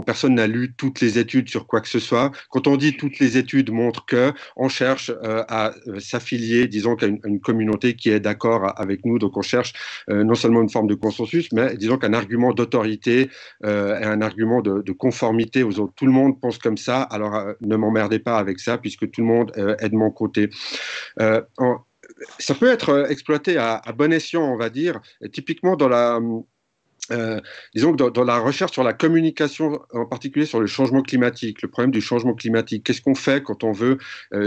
Personne n'a lu toutes les études sur quoi que ce soit. Quand on dit toutes les études montrent que, on cherche à s'affilier, disons, à une communauté qui est d'accord avec nous. Donc on cherche non seulement une forme de consensus, mais disons qu'un argument d'autorité et un argument de conformité aux autres. Tout le monde pense comme ça, alors ne m'emmerdez pas avec ça, puisque tout le monde est de mon côté. Ça peut être exploité à bon escient, on va dire, et typiquement dans la... disons que dans la recherche sur la communication, en particulier sur le changement climatique, le problème du changement climatique, qu'est-ce qu'on fait quand on veut,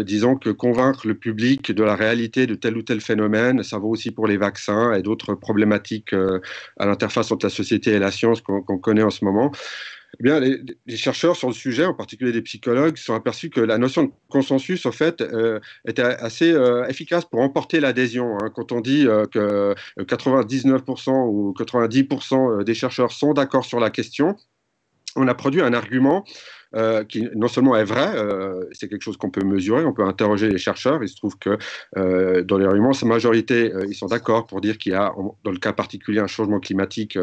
disons, convaincre le public de la réalité de tel ou tel phénomène? Ça vaut aussi pour les vaccins et d'autres problématiques à l'interface entre la société et la science qu'on connaît en ce moment. Eh bien, les chercheurs sur le sujet, en particulier des psychologues, se sont aperçus que la notion de consensus, en fait, était assez efficace pour emporter l'adhésion. Quand on dit que 99% ou 90% des chercheurs sont d'accord sur la question, on a produit un argument qui non seulement est vrai, c'est quelque chose qu'on peut mesurer, on peut interroger les chercheurs. Il se trouve que dans leur immense majorité, ils sont d'accord pour dire qu'il y a, dans le cas particulier, un changement climatique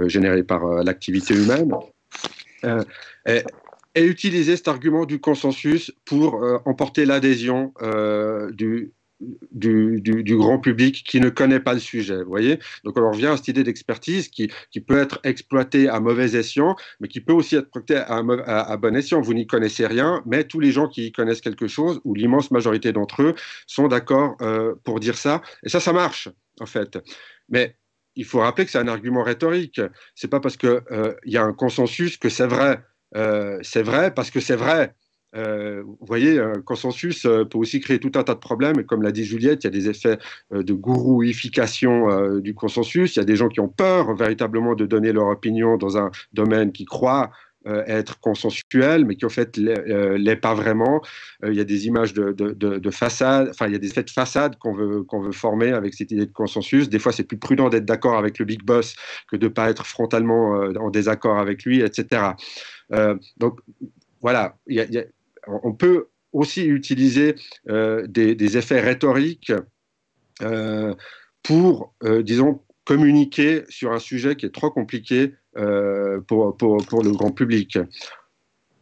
généré par l'activité humaine. Et utiliser cet argument du consensus pour emporter l'adhésion du grand public qui ne connaît pas le sujet. Vous voyez? Donc on revient à cette idée d'expertise qui peut être exploitée à mauvais escient, mais qui peut aussi être exploitée à bon escient. Vous n'y connaissez rien, mais tous les gens qui connaissent quelque chose, ou l'immense majorité d'entre eux, sont d'accord pour dire ça. Et ça marche, en fait. Mais il faut rappeler que c'est un argument rhétorique. C'est pas parce qu'il y a un consensus que c'est vrai. C'est vrai parce que c'est vrai. Vous voyez, un consensus peut aussi créer tout un tas de problèmes. Et comme l'a dit Juliette, il y a des effets de gourouification du consensus. Il y a des gens qui ont peur véritablement de donner leur opinion dans un domaine qu'ils croient être consensuel, mais qui en fait l'est pas vraiment. Il y a des images de façade, enfin il y a des effets de façade qu'on veut former avec cette idée de consensus. Des fois, c'est plus prudent d'être d'accord avec le big boss que de ne pas être frontalement en désaccord avec lui, etc. Donc voilà, on peut aussi utiliser des effets rhétoriques pour, disons, communiquer sur un sujet qui est trop compliqué pour le grand public.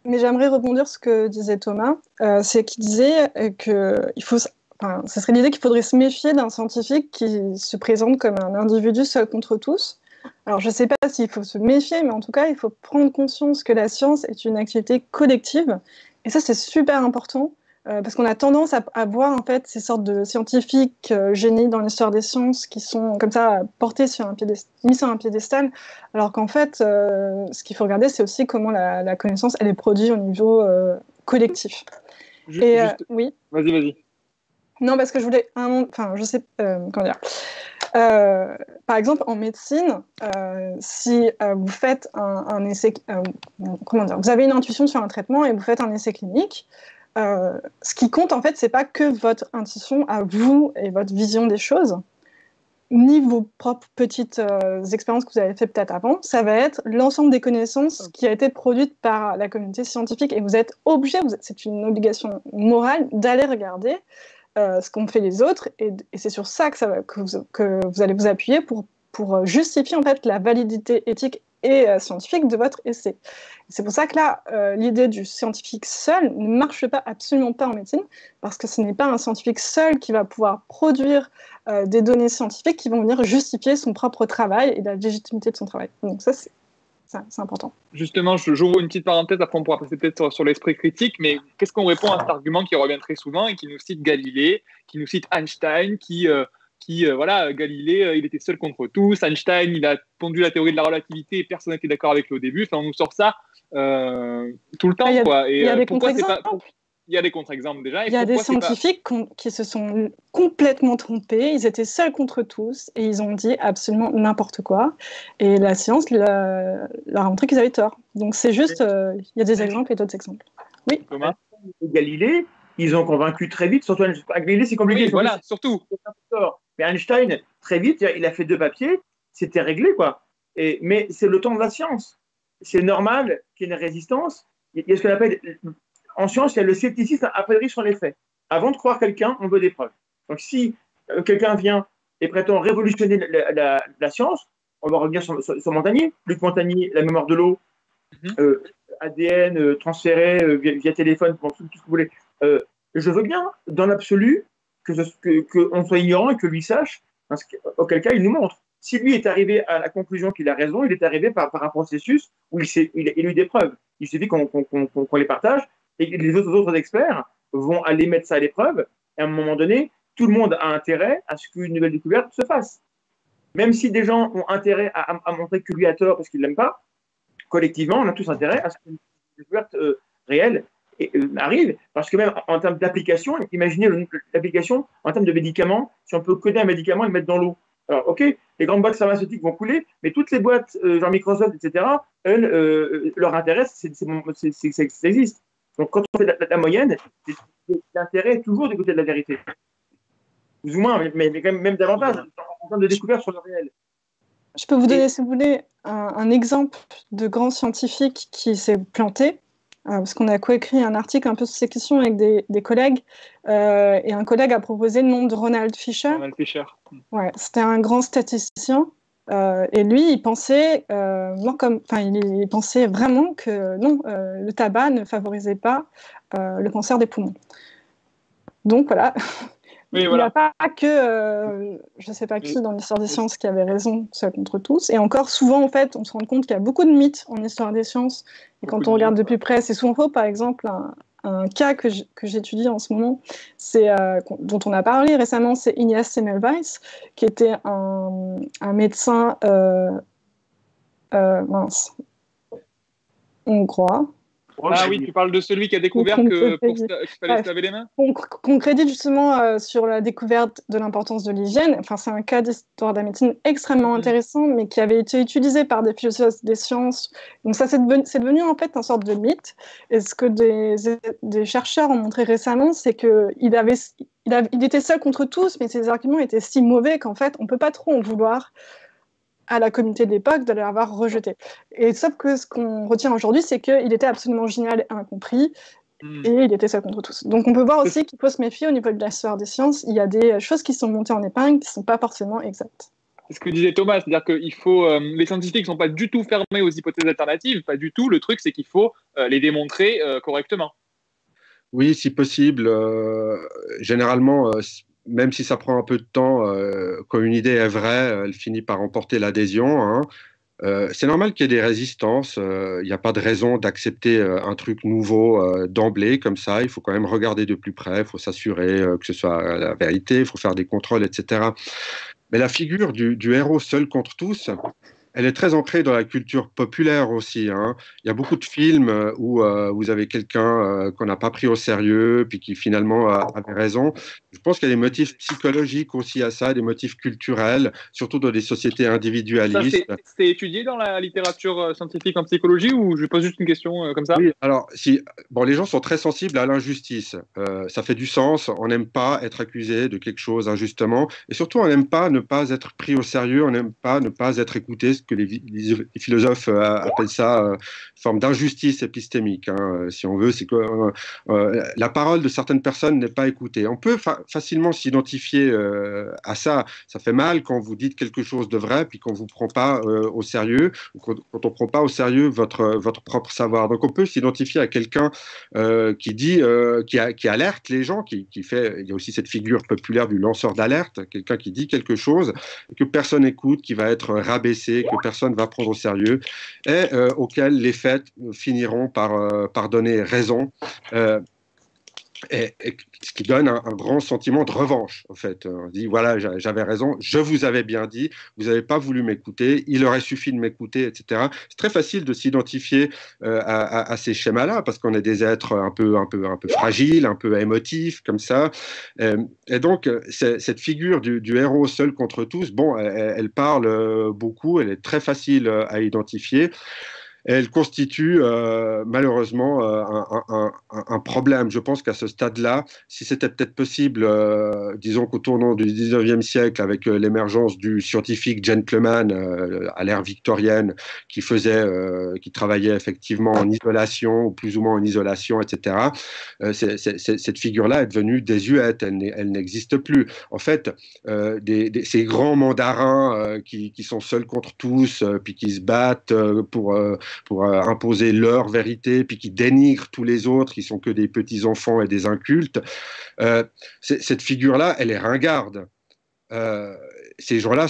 Mais j'aimerais rebondir sur ce que disait Thomas, c'est qu'il disait qu'il faut, enfin, ce serait l'idée qu'il faudrait se méfier d'un scientifique qui se présente comme un individu seul contre tous. Alors je ne sais pas s'il faut se méfier, mais en tout cas, il faut prendre conscience que la science est une activité collective. Et ça, c'est super important. Parce qu'on a tendance à voir en fait ces sortes de scientifiques génies dans l'histoire des sciences qui sont comme ça portés mis sur un piédestal, alors qu'en fait, ce qu'il faut regarder, c'est aussi comment la connaissance elle est produite au niveau collectif. Oui. Vas-y. Non, parce que je voulais enfin, je sais comment dire. Par exemple, en médecine, si vous faites un essai, comment dire, vous avez une intuition sur un traitement et vous faites un essai clinique. Ce qui compte, en fait, c'est pas que votre intuition à vous et votre vision des choses, ni vos propres petites expériences que vous avez faites peut-être avant. Ça va être l'ensemble des connaissances qui a été produite par la communauté scientifique et vous êtes obligé, c'est une obligation morale d'aller regarder ce qu'ont fait les autres et c'est sur ça que vous allez vous appuyer pour justifier en fait la validité éthique et scientifique de votre essai. C'est pour ça que là, l'idée du scientifique seul ne marche absolument pas en médecine, parce que ce n'est pas un scientifique seul qui va pouvoir produire des données scientifiques qui vont venir justifier son propre travail et la légitimité de son travail. Donc ça, c'est important. Justement, j'ouvre une petite parenthèse, après on pourra passer peut-être sur l'esprit critique, mais qu'est-ce qu'on répond à cet argument qui revient très souvent et qui nous cite Galilée, qui nous cite Einstein, voilà, Galilée, il était seul contre tous. Einstein, il a pondu la théorie de la relativité et personne n'était d'accord avec lui au début. Enfin, on nous sort ça tout le temps, quoi. Et il y a des pourquoi c'est pas... contre-exemples. Il y a des contre-exemples déjà. Il y a des scientifiques qui se sont complètement trompés. Ils étaient seuls contre tous et ils ont dit absolument n'importe quoi. Et la science leur a montré qu'ils avaient tort. Donc c'est juste, il y a des exemples et d'autres exemples. Oui. Thomas. Galilée, ils ont convaincu très vite. Surtout Galilée, c'est compliqué. Oui, voilà, surtout. Mais Einstein, très vite, il a fait 2 papiers, c'était réglé, quoi. Mais c'est le temps de la science. C'est normal qu'il y ait une résistance. Il y a ce qu'on appelle, en science, il y a le scepticisme a priori sur les faits. Avant de croire quelqu'un, on veut des preuves. Donc si quelqu'un vient et prétend révolutionner la science, on va revenir sur Montagnier. Luc Montagnier, la mémoire de l'eau, ADN transféré via téléphone, tout ce que vous voulez. Je veux bien, dans l'absolu, qu'on soit ignorant et que lui sache, auquel cas il nous montre. Si lui est arrivé à la conclusion qu'il a raison, il est arrivé par un processus où il a eu des preuves. Il suffit qu'on les partage et que les autres experts vont aller mettre ça à l'épreuve. Et à un moment donné, tout le monde a intérêt à ce qu'une nouvelle découverte se fasse. Même si des gens ont intérêt à montrer que lui a tort parce qu'il ne l'aime pas, collectivement, on a tous intérêt à ce qu'une découverte réelle arrive, parce que même en termes d'application, imaginez l'application en termes de médicaments, si on peut coder un médicament et le mettre dans l'eau. Alors, ok, les grandes boîtes pharmaceutiques vont couler, mais toutes les boîtes, genre Microsoft, etc., elles, leur intérêt, c'est que ça existe. Donc, quand on fait la moyenne, l'intérêt est toujours du côté de la vérité. Plus ou moins, mais quand même davantage, en termes de découverte sur le réel. Je peux vous donner, si vous voulez, un exemple de grand scientifique qui s'est planté. Parce qu'on a coécrit un article un peu sur ces questions avec des collègues, et un collègue a proposé le nom de Ronald Fisher. Ronald Fisher. Ouais, c'était un grand statisticien, et lui, il pensait, il pensait vraiment que non, le tabac ne favorisait pas le cancer des poumons. Donc voilà. Oui, il n'y a pas que, je ne sais pas qui dans l'histoire des sciences qui avait raison seul contre tous. Et encore, souvent, en fait, on se rend compte qu'il y a beaucoup de mythes en histoire des sciences. Et quand on regarde de plus près, c'est souvent faux. Par exemple, un cas que j'étudie en ce moment, dont on a parlé récemment, c'est Ignaz Semmelweis, qui était un médecin hongrois. Ah oui, tu parles de celui qui a découvert qu'il fallait se laver les mains? Qu'on crédite justement sur la découverte de l'importance de l'hygiène. Enfin, c'est un cas d'histoire de la médecine extrêmement intéressant, mais qui avait été utilisé par des philosophes des sciences. Donc ça, c'est devenu en fait une sorte de mythe. Et ce que des chercheurs ont montré récemment, c'est qu'il était seul contre tous, mais ses arguments étaient si mauvais qu'en fait, on ne peut pas trop en vouloir à la communauté de l'époque de l'avoir rejeté. Et sauf que ce qu'on retient aujourd'hui, c'est qu'il était absolument génial et incompris, et il était seul contre tous. Donc on peut voir aussi qu'il faut se méfier au niveau de l'histoire des sciences. Il y a des choses qui sont montées en épingle qui ne sont pas forcément exactes. C'est ce que disait Thomas, c'est-à-dire que les scientifiques ne sont pas du tout fermés aux hypothèses alternatives, pas du tout. Le truc, c'est qu'il faut les démontrer correctement. Oui, si possible. Généralement, même si ça prend un peu de temps, quand une idée est vraie, elle finit par emporter l'adhésion, hein. C'est normal qu'il y ait des résistances. Il n'y a pas de raison d'accepter un truc nouveau d'emblée comme ça. Il faut quand même regarder de plus près. Il faut s'assurer que ce soit la vérité. Il faut faire des contrôles, etc. Mais la figure du héros seul contre tous, elle est très ancrée dans la culture populaire aussi, hein. Il y a beaucoup de films où vous avez quelqu'un qu'on n'a pas pris au sérieux, puis qui finalement avait raison. Je pense qu'il y a des motifs psychologiques aussi à ça, des motifs culturels, surtout dans des sociétés individualistes. Ça, c'est étudié dans la littérature scientifique en psychologie, ou je pose juste une question comme ça? Oui, alors, les gens sont très sensibles à l'injustice. Ça fait du sens. On n'aime pas être accusé de quelque chose injustement. Et surtout, on n'aime pas ne pas être pris au sérieux. On n'aime pas ne pas être écouté, ce que les philosophes appellent ça une forme d'injustice épistémique, hein. Si on veut, c'est que la parole de certaines personnes n'est pas écoutée. On peut facilement s'identifier à ça. Ça fait mal quand vous dites quelque chose de vrai, puis qu'on ne vous prend pas au sérieux, ou quand on ne prend pas au sérieux votre propre savoir. Donc, on peut s'identifier à quelqu'un qui dit, qui alerte les gens, il y a aussi cette figure populaire du lanceur d'alerte, quelqu'un qui dit quelque chose que personne n'écoute, qui va être rabaissé, que personne ne va prendre au sérieux, et auquel les faits finiront par donner raison. Et ce qui donne un grand sentiment de revanche, en fait. On dit, voilà, j'avais raison, je vous avais bien dit, vous n'avez pas voulu m'écouter, il aurait suffi de m'écouter, etc. C'est très facile de s'identifier à ces schémas-là, parce qu'on est des êtres un peu fragiles, un peu émotifs, comme ça. Et donc, cette figure du héros seul contre tous, bon, elle parle beaucoup, elle est très facile à identifier. Elle constitue malheureusement un problème. Je pense qu'à ce stade-là, si c'était peut-être possible, disons qu'au tournant du 19e siècle, avec l'émergence du scientifique gentleman à l'ère victorienne, qui travaillait effectivement en isolation, ou plus ou moins en isolation, etc., cette figure-là est devenue désuète, elle n'existe plus. En fait, ces grands mandarins qui sont seuls contre tous, puis qui se battent pour imposer leur vérité, puis qui dénigrent tous les autres, qui sont que des petits-enfants et des incultes. Cette figure-là, elle est ringarde. Ces gens-là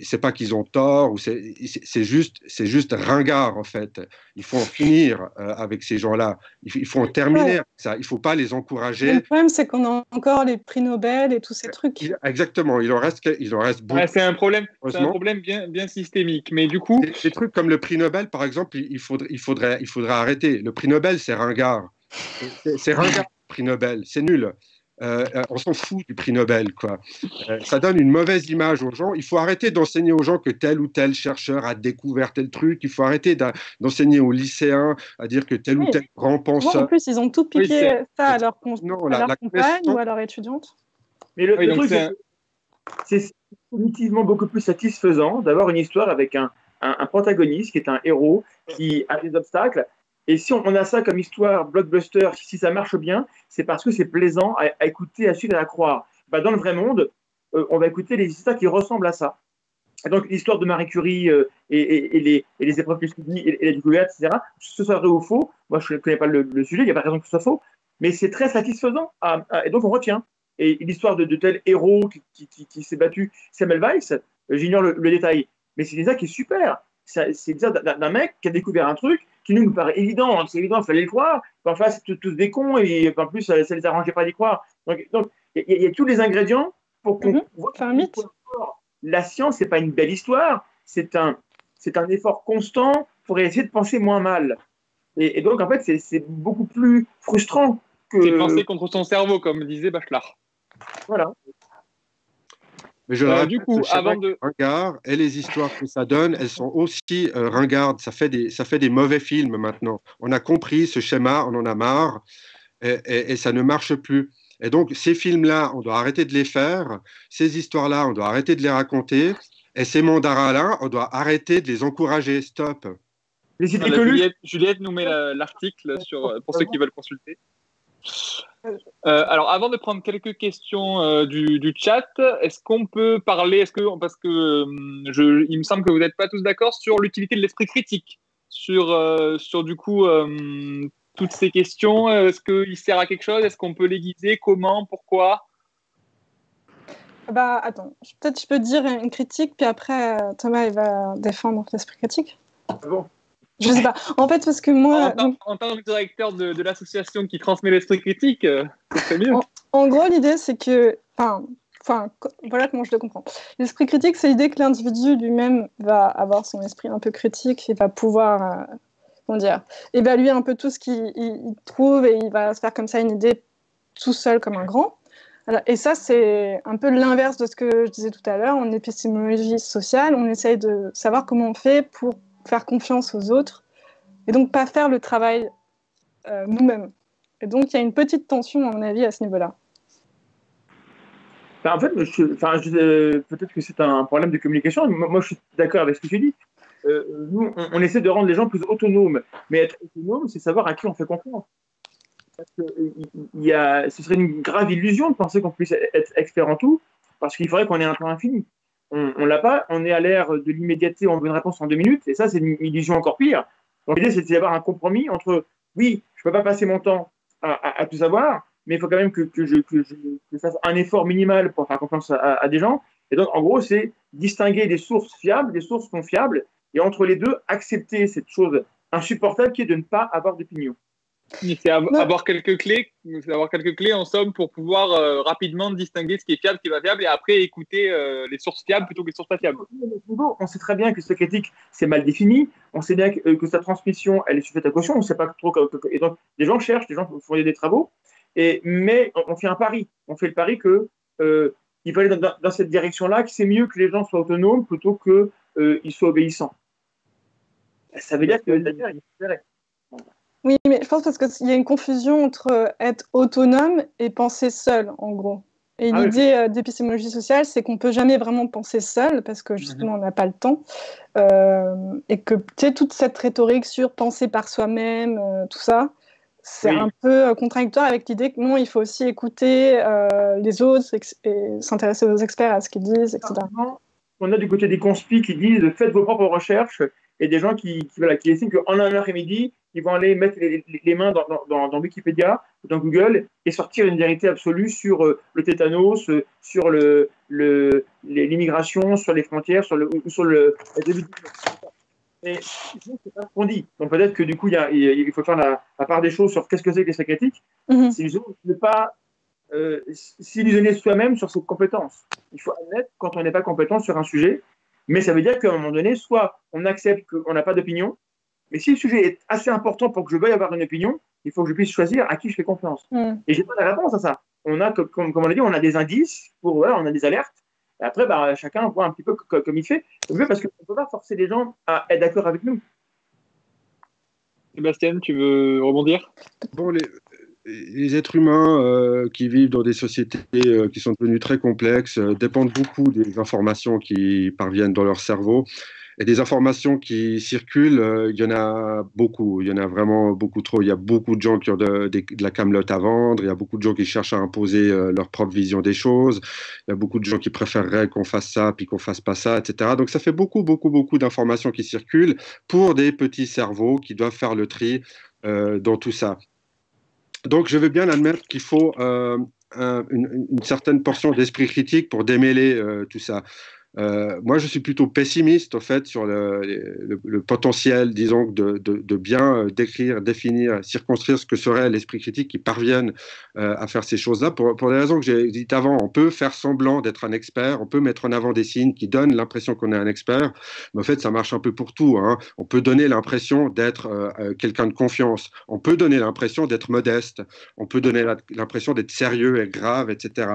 c'est pas qu'ils ont tort, ou c'est juste ringard, en fait. Il faut en finir avec ces gens-là. Il faut en terminer avec ça. Il faut pas les encourager. Le problème, c'est qu'on a encore les prix Nobel et tous ces trucs. Exactement. Il en reste beaucoup. Ouais, c'est un problème bien systémique. Mais du coup, des trucs comme le prix Nobel, par exemple, il faudrait arrêter. Le prix Nobel, c'est ringard. C'est ringard, le prix Nobel. C'est nul. On s'en fout du prix Nobel, quoi. Ça donne une mauvaise image aux gens. Il faut arrêter d'enseigner aux gens que tel ou tel chercheur a découvert tel truc. Il faut arrêter d'enseigner aux lycéens à dire que tel ou tel grand penseur. En plus, ils ont tout piqué ça à leur compagne ou à leur étudiante. Mais le truc, c'est cognitivement beaucoup plus satisfaisant d'avoir une histoire avec un protagoniste qui est un héros qui a des obstacles. Et si on a ça comme histoire blockbuster, si ça marche bien, c'est parce que c'est plaisant à écouter, à suivre et à croire. Dans le vrai monde, on va écouter les histoires qui ressemblent à ça. Et donc l'histoire de Marie Curie et les épreuves que subit et la découverte, etc., que ce soit vrai ou faux, moi je ne connais pas le sujet, il n'y a pas de raison que ce soit faux, mais c'est très satisfaisant et donc on retient. Et l'histoire de tel héros qui s'est battu, Samuel Weiss, j'ignore le détail, mais c'est ça qui est super. C'est l'histoire d'un mec qui a découvert un truc qui nous paraît évident. C'est évident, il fallait le croire. En face, c'est tous des cons et en plus, ça ne les arrangeait pas d'y croire. Donc, il y a tous les ingrédients pour qu'on voit un mythe. La science, ce n'est pas une belle histoire, c'est un effort constant pour essayer de penser moins mal. Et donc, en fait, c'est beaucoup plus frustrant que. C'est penser contre son cerveau, comme disait Bachelard. Voilà. Mais je le répète, Du coup, le schéma avant de. ringard et les histoires que ça donne, elles sont aussi ringardes. Ça fait des mauvais films maintenant. On a compris ce schéma, on en a marre et ça ne marche plus. Et donc, ces films-là, on doit arrêter de les faire. Ces histoires-là, on doit arrêter de les raconter. Et ces mandarins-là, on doit arrêter de les encourager. Stop. Les idées Voilà, Coluche. Juliette nous met l'article pour ceux qui veulent consulter. Alors, avant de prendre quelques questions du chat, est-ce qu'on peut parler, parce que il me semble que vous n'êtes pas tous d'accord sur l'utilité de l'esprit critique, sur du coup toutes ces questions. Est-ce qu'il sert à quelque chose? Est-ce qu'on peut l'aiguiser? Comment? Pourquoi? Bah, attends, peut-être je peux dire une critique, puis après, Thomas, il va défendre l'esprit critique. Bon. Je sais pas. En fait, parce que moi. En tant que directeur de l'association qui transmet l'esprit critique, c'est mieux. En gros, l'idée, c'est que. Enfin, voilà comment je le comprends. L'esprit critique, c'est l'idée que l'individu lui-même va avoir son esprit un peu critique et va pouvoir, comment dire, évaluer un peu tout ce qu'il trouve et il va se faire comme ça une idée tout seul comme un grand. Alors, et ça, c'est un peu l'inverse de ce que je disais tout à l'heure. En épistémologie sociale, on essaye de savoir comment on fait pour faire confiance aux autres et donc pas faire le travail nous-mêmes. Et donc, il y a une petite tension, à mon avis, à ce niveau-là. En fait, peut-être que c'est un problème de communication. Moi, je suis d'accord avec ce que tu dis. Nous, on essaie de rendre les gens plus autonomes. Mais être autonome, c'est savoir à qui on fait confiance. Parce que, ce serait une grave illusion de penser qu'on puisse être expert en tout, parce qu'il faudrait qu'on ait un temps infini. On l'a pas, on est à l'ère de l'immédiateté, on veut une réponse en 2 minutes, et ça, c'est une illusion encore pire. Donc, l'idée, c'est d'avoir un compromis entre, oui, je ne peux pas passer mon temps à tout savoir, mais il faut quand même que je fasse un effort minimal pour faire confiance à des gens. Et donc, en gros, c'est distinguer des sources fiables, des sources non fiables, et entre les deux, accepter cette chose insupportable qui est de ne pas avoir d'opinion. C'est avoir quelques clés, en somme, pour pouvoir rapidement distinguer ce qui est fiable, ce qui n'est pas fiable, et après écouter les sources fiables plutôt que les sources pas fiables. On sait très bien que ce critique, c'est mal défini. On sait bien que sa transmission, elle est sujette à caution. On ne sait pas trop. Et donc, des gens cherchent, des gens font des travaux. Mais on fait un pari. On fait le pari que il faut aller dans cette direction-là, que c'est mieux que les gens soient autonomes plutôt qu'ils soient obéissants. Ça veut dire que d'ailleurs, il faut faire. Oui, mais je pense parce qu'il y a une confusion entre être autonome et penser seul, en gros. Et l'idée d'épistémologie sociale, c'est qu'on ne peut jamais vraiment penser seul, parce que justement, on n'a pas le temps. Et que toute cette rhétorique sur penser par soi-même, tout ça, c'est un peu contradictoire avec l'idée que non, il faut aussi écouter les autres et s'intéresser aux experts, à ce qu'ils disent, etc. On a du côté des conspis qui disent faites vos propres recherches, et des gens qui estiment qu'en un après-midi, ils vont aller mettre les mains dans Wikipédia, dans Google, et sortir une vérité absolue sur le tétanos, sur l'immigration, sur les frontières, sur le début du monde. Et c'est pas ce qu'on dit. Donc peut-être que du coup, il faut faire la part des choses sur qu'est-ce que c'est que l'esprit critique. C'est ne pas s'illusionner soi-même sur ses compétences. Il faut admettre quand on n'est pas compétent sur un sujet, mais ça veut dire qu'à un moment donné, soit on accepte qu'on n'a pas d'opinion, mais si le sujet est assez important pour que je veuille avoir une opinion, il faut que je puisse choisir à qui je fais confiance. Et je n'ai pas la réponse à ça. On a, comme on l'a dit, on a des indices, on a des alertes, et après, chacun voit un petit peu comme il fait, parce qu'on ne peut pas forcer les gens à être d'accord avec nous. Sébastien, tu veux rebondir? Bon, les êtres humains qui vivent dans des sociétés qui sont devenues très complexes dépendent beaucoup des informations qui parviennent dans leur cerveau. Et des informations qui circulent, il y en a beaucoup. Il y en a vraiment beaucoup trop. Il y a beaucoup de gens qui ont de la camelote à vendre. Il y a beaucoup de gens qui cherchent à imposer leur propre vision des choses. Il y a beaucoup de gens qui préféreraient qu'on fasse ça puis qu'on fasse pas ça, etc. Donc ça fait beaucoup d'informations qui circulent pour des petits cerveaux qui doivent faire le tri dans tout ça. Donc, je veux bien admettre qu'il faut une certaine portion d'esprit critique pour démêler tout ça. Moi, je suis plutôt pessimiste, au fait, sur le potentiel, disons, de bien décrire, définir, circonscrire ce que serait l'esprit critique qui parvienne à faire ces choses-là. Pour les raisons que j'ai dites avant, on peut faire semblant d'être un expert, on peut mettre en avant des signes qui donnent l'impression qu'on est un expert, mais en fait, ça marche un peu pour tout, hein. On peut donner l'impression d'être quelqu'un de confiance, on peut donner l'impression d'être modeste, on peut donner l'impression d'être sérieux et grave, etc.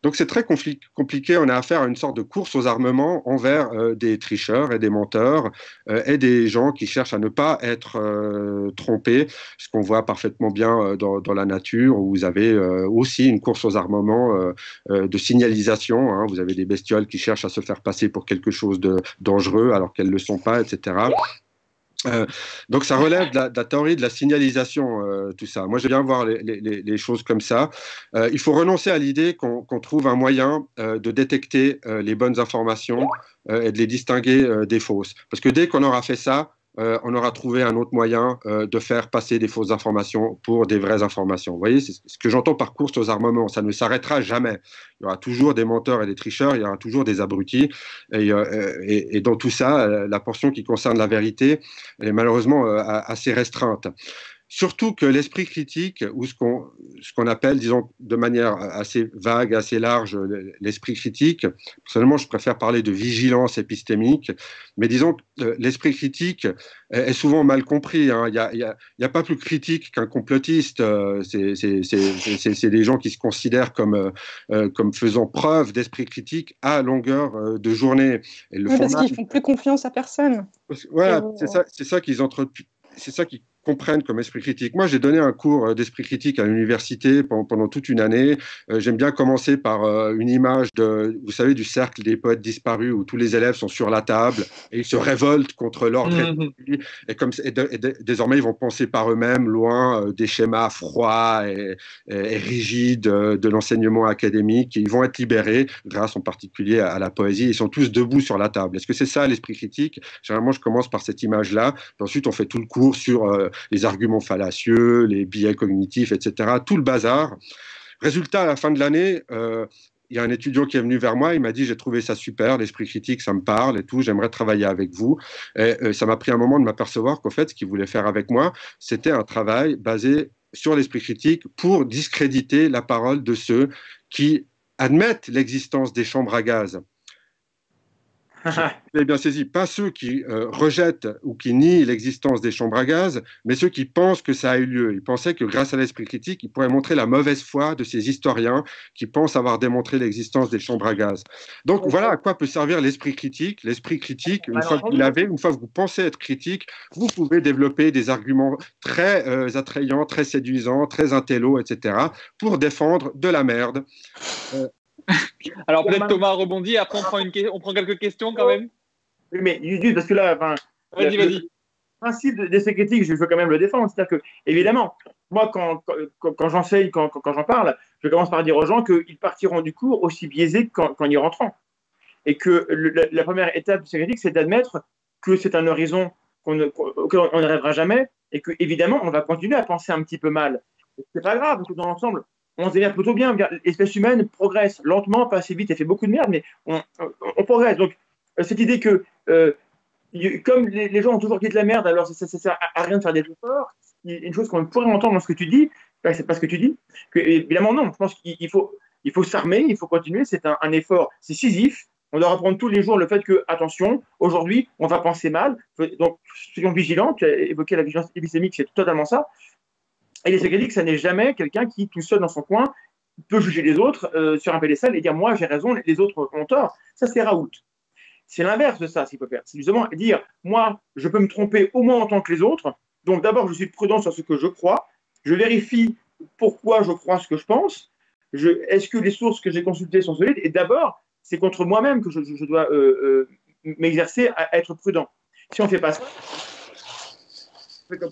Donc c'est très compliqué, on a affaire à une sorte de course aux armements envers des tricheurs et des menteurs et des gens qui cherchent à ne pas être trompés, ce qu'on voit parfaitement bien dans la nature, où vous avez aussi une course aux armements de signalisation, hein. Vous avez des bestioles qui cherchent à se faire passer pour quelque chose de dangereux alors qu'elles ne le sont pas, etc. Donc ça relève de la théorie de la signalisation, tout ça. Moi, j'aime bien voir les choses comme ça. Il faut renoncer à l'idée qu'on trouve un moyen de détecter les bonnes informations et de les distinguer des fausses. Parce que dès qu'on aura fait ça, on aura trouvé un autre moyen de faire passer des fausses informations pour des vraies informations. Vous voyez, c'est ce que j'entends par course aux armements. Ça ne s'arrêtera jamais. Il y aura toujours des menteurs et des tricheurs, il y aura toujours des abrutis. Et dans tout ça, la portion qui concerne la vérité, elle est malheureusement assez restreinte. Surtout que l'esprit critique, ou ce qu'on appelle, disons, de manière assez vague, assez large, l'esprit critique, personnellement, je préfère parler de vigilance épistémique, mais disons que l'esprit critique est souvent mal compris, hein. Il y a pas plus critique qu'un complotiste. C'est des gens qui se considèrent comme faisant preuve d'esprit critique à longueur de journée. Et le parce qu'ils font plus confiance à personne. Voilà, c'est ça qu'ils comprennent comme esprit critique. Moi, j'ai donné un cours d'esprit critique à l'université pendant toute une année. J'aime bien commencer par une image vous savez, du cercle des poètes disparus où tous les élèves sont sur la table et ils se révoltent contre l'ordre établi. Et désormais, ils vont penser par eux-mêmes loin des schémas froids et rigides de l'enseignement académique. Ils vont être libérés grâce en particulier à la poésie. Ils sont tous debout sur la table. Est-ce que c'est ça l'esprit critique? Généralement, je commence par cette image-là. Ensuite, on fait tout le cours sur les arguments fallacieux, les biais cognitifs, etc. Tout le bazar. Résultat, à la fin de l'année, il y a un étudiant qui est venu vers moi, il m'a dit « J'ai trouvé ça super, l'esprit critique, ça me parle et tout, j'aimerais travailler avec vous. » Et ça m'a pris un moment de m'apercevoir qu'en fait, ce qu'il voulait faire avec moi, c'était un travail basé sur l'esprit critique pour discréditer la parole de ceux qui admettent l'existence des chambres à gaz. Vous avez bien saisi, pas ceux qui rejettent ou qui nient l'existence des chambres à gaz, mais ceux qui pensent que ça a eu lieu. Ils pensaient que grâce à l'esprit critique, ils pourraient montrer la mauvaise foi de ces historiens qui pensent avoir démontré l'existence des chambres à gaz. Donc voilà à quoi peut servir l'esprit critique. L'esprit critique, une fois que vous l'avez, une fois que vous pensez être critique, vous pouvez développer des arguments très attrayants, très séduisants, très intello, etc., pour défendre de la merde. Alors peut-être Thomas rebondit, après on prend quelques questions quand même. Oui, mais juste parce que là, vas-y. Le principe d'essai critique, je veux quand même le défendre. C'est-à-dire que, évidemment, moi, quand j'enseigne, quand j'en parle, je commence par dire aux gens qu'ils partiront du cours aussi biaisés qu'en y rentrant. Et que la première étape de l'essai critique, c'est d'admettre que c'est un horizon auquel on n'arrivera jamais et que, évidemment, on va continuer à penser un petit peu mal. C'est pas grave, parce que dans l'ensemble, on se démerde plutôt bien. L'espèce humaine progresse lentement, pas assez vite, elle fait beaucoup de merde, mais on progresse. Donc, cette idée que, comme les gens ont toujours dit de la merde, alors ça sert à rien de faire des efforts, une chose qu'on pourrait entendre dans ce que tu dis, c'est pas ce que tu dis, que, évidemment non, je pense qu'il faut s'armer, il faut continuer, c'est un effort, c'est Sisyphe, on doit apprendre tous les jours le fait que, attention, aujourd'hui, on va penser mal, donc soyons vigilants, tu as évoqué la vigilance épistémique, c'est totalement ça. Et l'essai critique, ça n'est jamais quelqu'un qui, tout seul dans son coin, peut juger les autres sur un pédestal et dire « moi, j'ai raison, les autres ont tort ». Ça, c'est Raoult. C'est l'inverse de ça, s'il peut faire. C'est justement dire « moi, je peux me tromper au moins en tant que les autres. Donc d'abord, je suis prudent sur ce que je crois. Je vérifie pourquoi je crois ce que je pense. Est-ce que les sources que j'ai consultées sont solides ?» Et d'abord, c'est contre moi-même que je dois m'exercer à être prudent. Si on ne fait pas ça,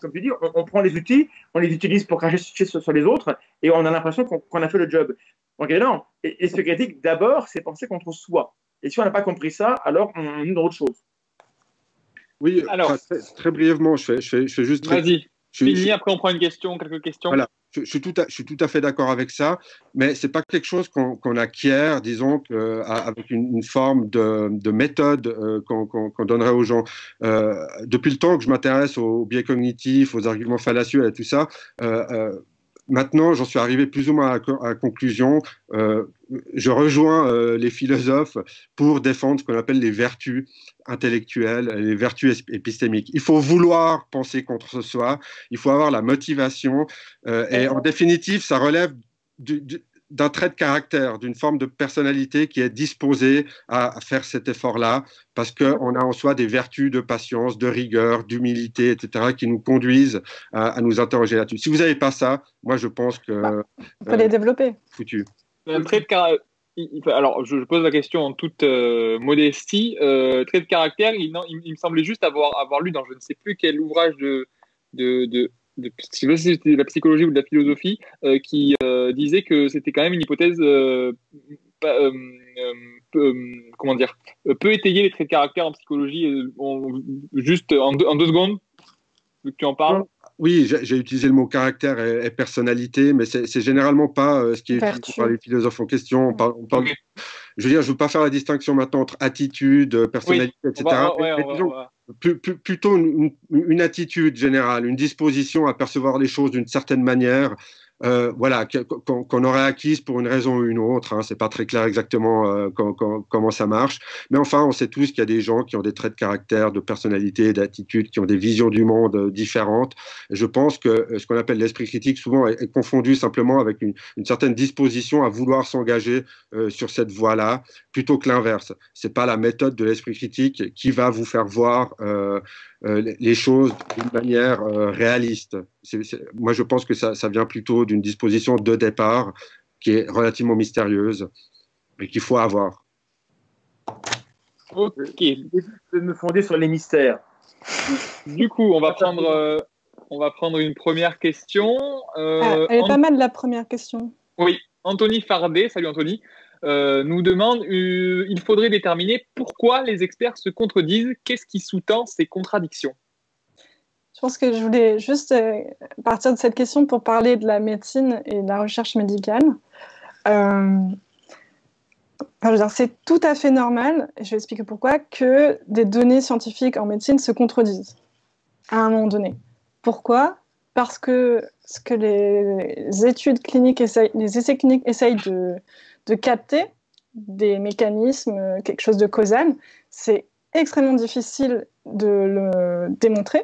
comme tu dis, on prend les outils, on les utilise pour cracher sur les autres et on a l'impression qu'on a fait le job. Donc non, et ce critique, d'abord, c'est penser contre soi. Et si on n'a pas compris ça, alors on est dans autre chose. Oui, alors, très brièvement, je fais juste... Vas-y, finis, après on prend quelques questions. Voilà. je suis tout à fait d'accord avec ça, mais c'est pas quelque chose qu'on acquiert, disons, avec une forme de méthode qu'on donnerait aux gens. Depuis le temps que je m'intéresse aux biais cognitifs, aux arguments fallacieux et tout ça, maintenant, j'en suis arrivé plus ou moins à la conclusion. Je rejoins les philosophes pour défendre ce qu'on appelle les vertus intellectuelles, les vertus épistémiques. Il faut vouloir penser contre soi, il faut avoir la motivation, et en définitive, ça relève d'un trait de caractère, d'une forme de personnalité qui est disposée à faire cet effort-là, parce qu'on a en soi des vertus de patience, de rigueur, d'humilité, etc., qui nous conduisent à nous interroger là-dessus. Si vous n'avez pas ça, moi je pense que... il faut les développer. Foutu. Un trait de caractère. Alors, je pose la question en toute modestie. Trait de caractère, il me semblait juste avoir lu dans je ne sais plus quel ouvrage de je sais pas si c'était de la psychologie ou de la philosophie, qui disait que c'était quand même une hypothèse comment dire, peu étayer les traits de caractère en psychologie. Juste en deux secondes, vu que tu en parles. Oui, j'ai utilisé le mot caractère et personnalité, mais c'est généralement pas ce qui est utilisé par les philosophes en question. On parle, okay. Je veux dire, je ne veux pas faire la distinction maintenant entre attitude, personnalité, etc. Plutôt une attitude générale, une disposition à percevoir les choses d'une certaine manière, voilà, qu'on aurait acquise pour une raison ou une autre. Hein, c'est pas très clair exactement comment ça marche, mais enfin, on sait tous qu'il y a des gens qui ont des traits de caractère, de personnalité, d'attitude, qui ont des visions du monde différentes. Et je pense que ce qu'on appelle l'esprit critique souvent est confondu simplement avec une certaine disposition à vouloir s'engager sur cette voie-là, plutôt que l'inverse. C'est pas la méthode de l'esprit critique qui va vous faire voir les choses d'une manière réaliste. Moi, je pense que ça vient plutôt d'une disposition de départ qui est relativement mystérieuse et qu'il faut avoir. Ok. Je vais me fonder sur les mystères. Du coup, on va prendre une première question. Elle est pas mal, la première question. Oui, Anthony Fardet, salut Anthony, nous demande il faudrait déterminer pourquoi les experts se contredisent. Qu'est-ce qui sous-tend ces contradictions? Je pense que je voulais juste partir de cette question pour parler de la médecine et de la recherche médicale. C'est tout à fait normal, et je vais expliquer pourquoi, que des données scientifiques en médecine se contredisent à un moment donné. Pourquoi? Parce que ce que les études cliniques, les essais cliniques essayent de capter, des mécanismes, quelque chose de causal, c'est extrêmement difficile de le démontrer.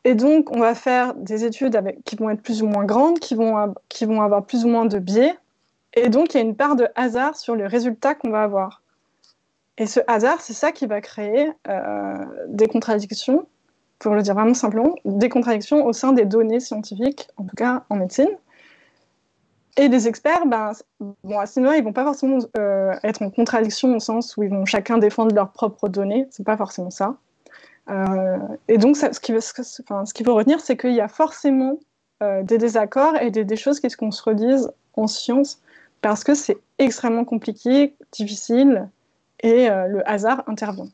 Et donc, on va faire des études qui vont être plus ou moins grandes, qui vont avoir plus ou moins de biais. Et donc, il y a une part de hasard sur le résultat qu'on va avoir. Et ce hasard, c'est ça qui va créer des contradictions, pour le dire vraiment simplement, des contradictions au sein des données scientifiques, en tout cas en médecine. Et les experts, à ce niveau-là, ils ne vont pas forcément être en contradiction au sens où ils vont chacun défendre leurs propres données. Ce n'est pas forcément ça. Et donc, ce qu'il faut retenir, c'est qu'il y a forcément des désaccords et des choses qui se contredisent en science parce que c'est extrêmement compliqué, difficile, et le hasard intervient.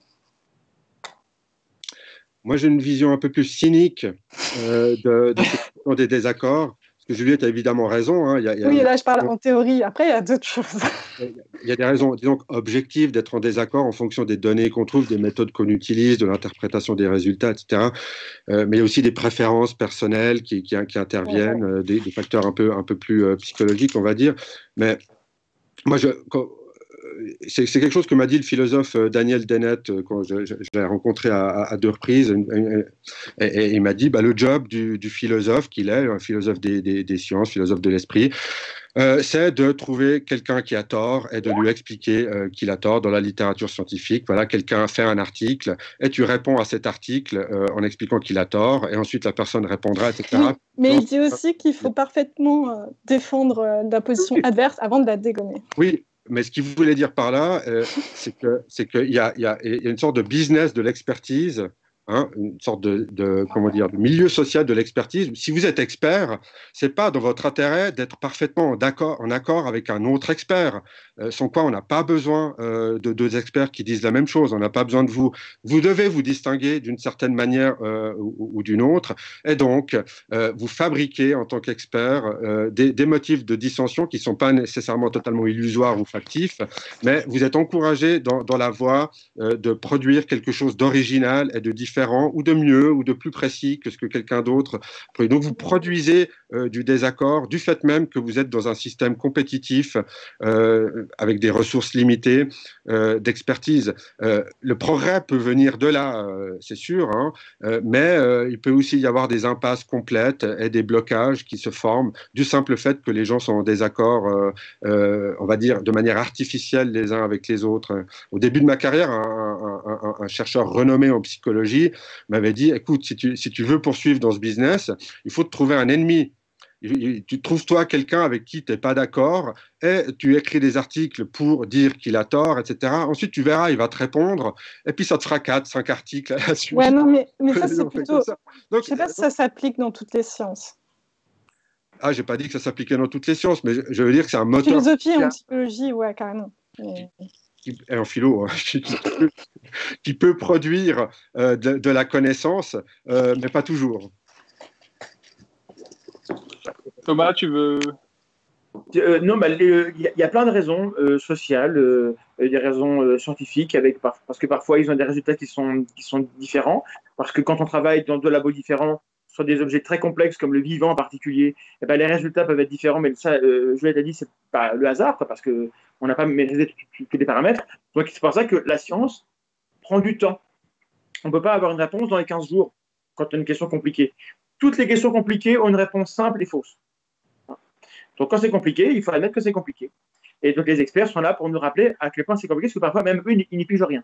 Moi, j'ai une vision un peu plus cynique des désaccords. Parce que Juliette a évidemment raison. Hein. Oui, là, je parle en théorie. Après, il y a d'autres choses. Il y a des raisons, disons, objectives d'être en désaccord en fonction des données qu'on trouve, des méthodes qu'on utilise, de l'interprétation des résultats, etc. Mais il y a aussi des préférences personnelles qui interviennent, des facteurs un peu plus psychologiques, on va dire. Mais moi, c'est quelque chose que m'a dit le philosophe Daniel Dennett quand je l'ai rencontré à 2 reprises. Et il m'a dit le job du philosophe qu'il est, un philosophe des sciences, philosophe de l'esprit, c'est de trouver quelqu'un qui a tort et de lui expliquer qu'il a tort dans la littérature scientifique. Voilà, quelqu'un fait un article et tu réponds à cet article en expliquant qu'il a tort et ensuite la personne répondra, etc. Mais il dit aussi qu'il faut parfaitement défendre la position adverse avant de la dégommer. Oui. Mais ce qu'il voulait dire par là, c'est qu'il y a une sorte de business de l'expertise hein, une sorte comment dire, de milieu social de l'expertise. Si vous êtes expert, c'est pas dans votre intérêt d'être parfaitement en accord avec un autre expert, sans quoi on n'a pas besoin de deux experts qui disent la même chose. On n'a pas besoin de vous. Vous devez vous distinguer d'une certaine manière ou d'une autre, et donc vous fabriquez en tant qu'expert des motifs de dissension qui ne sont pas nécessairement totalement illusoires ou factifs, mais vous êtes encouragé dans la voie de produire quelque chose d'original et de différent, ou de mieux, ou de plus précis que ce que quelqu'un d'autre produit. Donc vous produisez du désaccord, du fait même que vous êtes dans un système compétitif avec des ressources limitées d'expertise. Le progrès peut venir de là, c'est sûr, hein, mais il peut aussi y avoir des impasses complètes et des blocages qui se forment du simple fait que les gens sont en désaccord, on va dire, de manière artificielle les uns avec les autres. Au début de ma carrière, un chercheur renommé en psychologie m'avait dit, écoute, si tu veux poursuivre dans ce business, il faut te trouver un ennemi. Tu trouves-toi quelqu'un avec qui tu n'es pas d'accord et tu écris des articles pour dire qu'il a tort, etc. Ensuite, tu verras, il va te répondre et puis ça te fera 4-5 articles à la suite. Ouais, non, mais ça, c'est plutôt... Donc, je ne sais pas si ça s'applique dans toutes les sciences. Ah, je n'ai pas dit que ça s'appliquait dans toutes les sciences, mais je veux dire que c'est un moteur... En philosophie et en psychologie, ouais, carrément. Et en philo, qui peut produire de la connaissance, mais pas toujours. Thomas, tu veux... Non, il y a plein de raisons sociales, des raisons scientifiques, parce que parfois ils ont des résultats qui sont différents, parce que quand on travaille dans deux labos différents sur des objets très complexes comme le vivant en particulier, eh ben, les résultats peuvent être différents, mais ça, Juliette a dit, c'est pas le hasard, parce qu'on n'a pas maîtrisé tous les paramètres. Donc c'est pour ça que la science prend du temps. On ne peut pas avoir une réponse dans les 15 jours quand on a une question compliquée. Toutes les questions compliquées ont une réponse simple et fausse. Donc, quand c'est compliqué, il faut admettre que c'est compliqué. Et donc, les experts sont là pour nous rappeler à quel point c'est compliqué, parce que parfois, même eux, ils n'y pigent rien.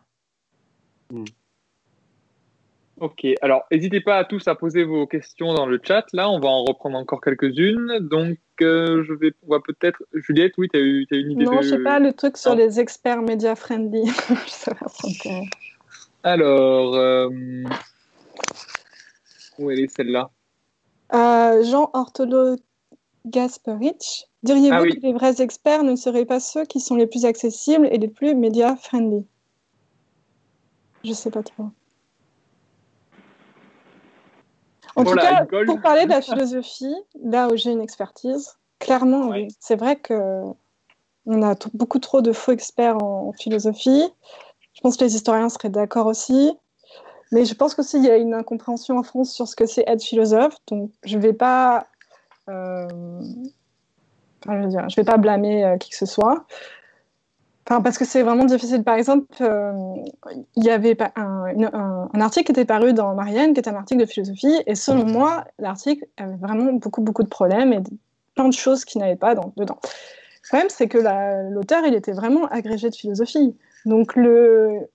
Ok, alors n'hésitez pas à tous à poser vos questions dans le chat. Là, on va en reprendre encore quelques-unes. Donc, on va peut-être... Juliette, oui, tu as une idée Non, je ne sais pas, le truc sur les experts média friendly. Je sais pas si alors, où elle est celle-là? Jean Ortolo Gasperich, diriez-vous que les vrais experts ne seraient pas ceux qui sont les plus accessibles et les plus média-friendly? Je ne sais pas trop. En tout cas, pour parler de la philosophie, là où j'ai une expertise, clairement, oui. C'est vrai qu'on a beaucoup trop de faux experts en philosophie. Je pense que les historiens seraient d'accord aussi. Mais je pense qu'aussi, il y a une incompréhension en France sur ce que c'est être philosophe. Donc, je ne vais pas... je vais pas blâmer qui que ce soit. Parce que c'est vraiment difficile. Par exemple, il y avait un article qui était paru dans Marianne, qui est un article de philosophie, et selon moi, l'article avait vraiment beaucoup de problèmes et plein de choses qui n'allaient pas dedans. Le problème, c'est que l'auteur, il était vraiment agrégé de philosophie. Donc, le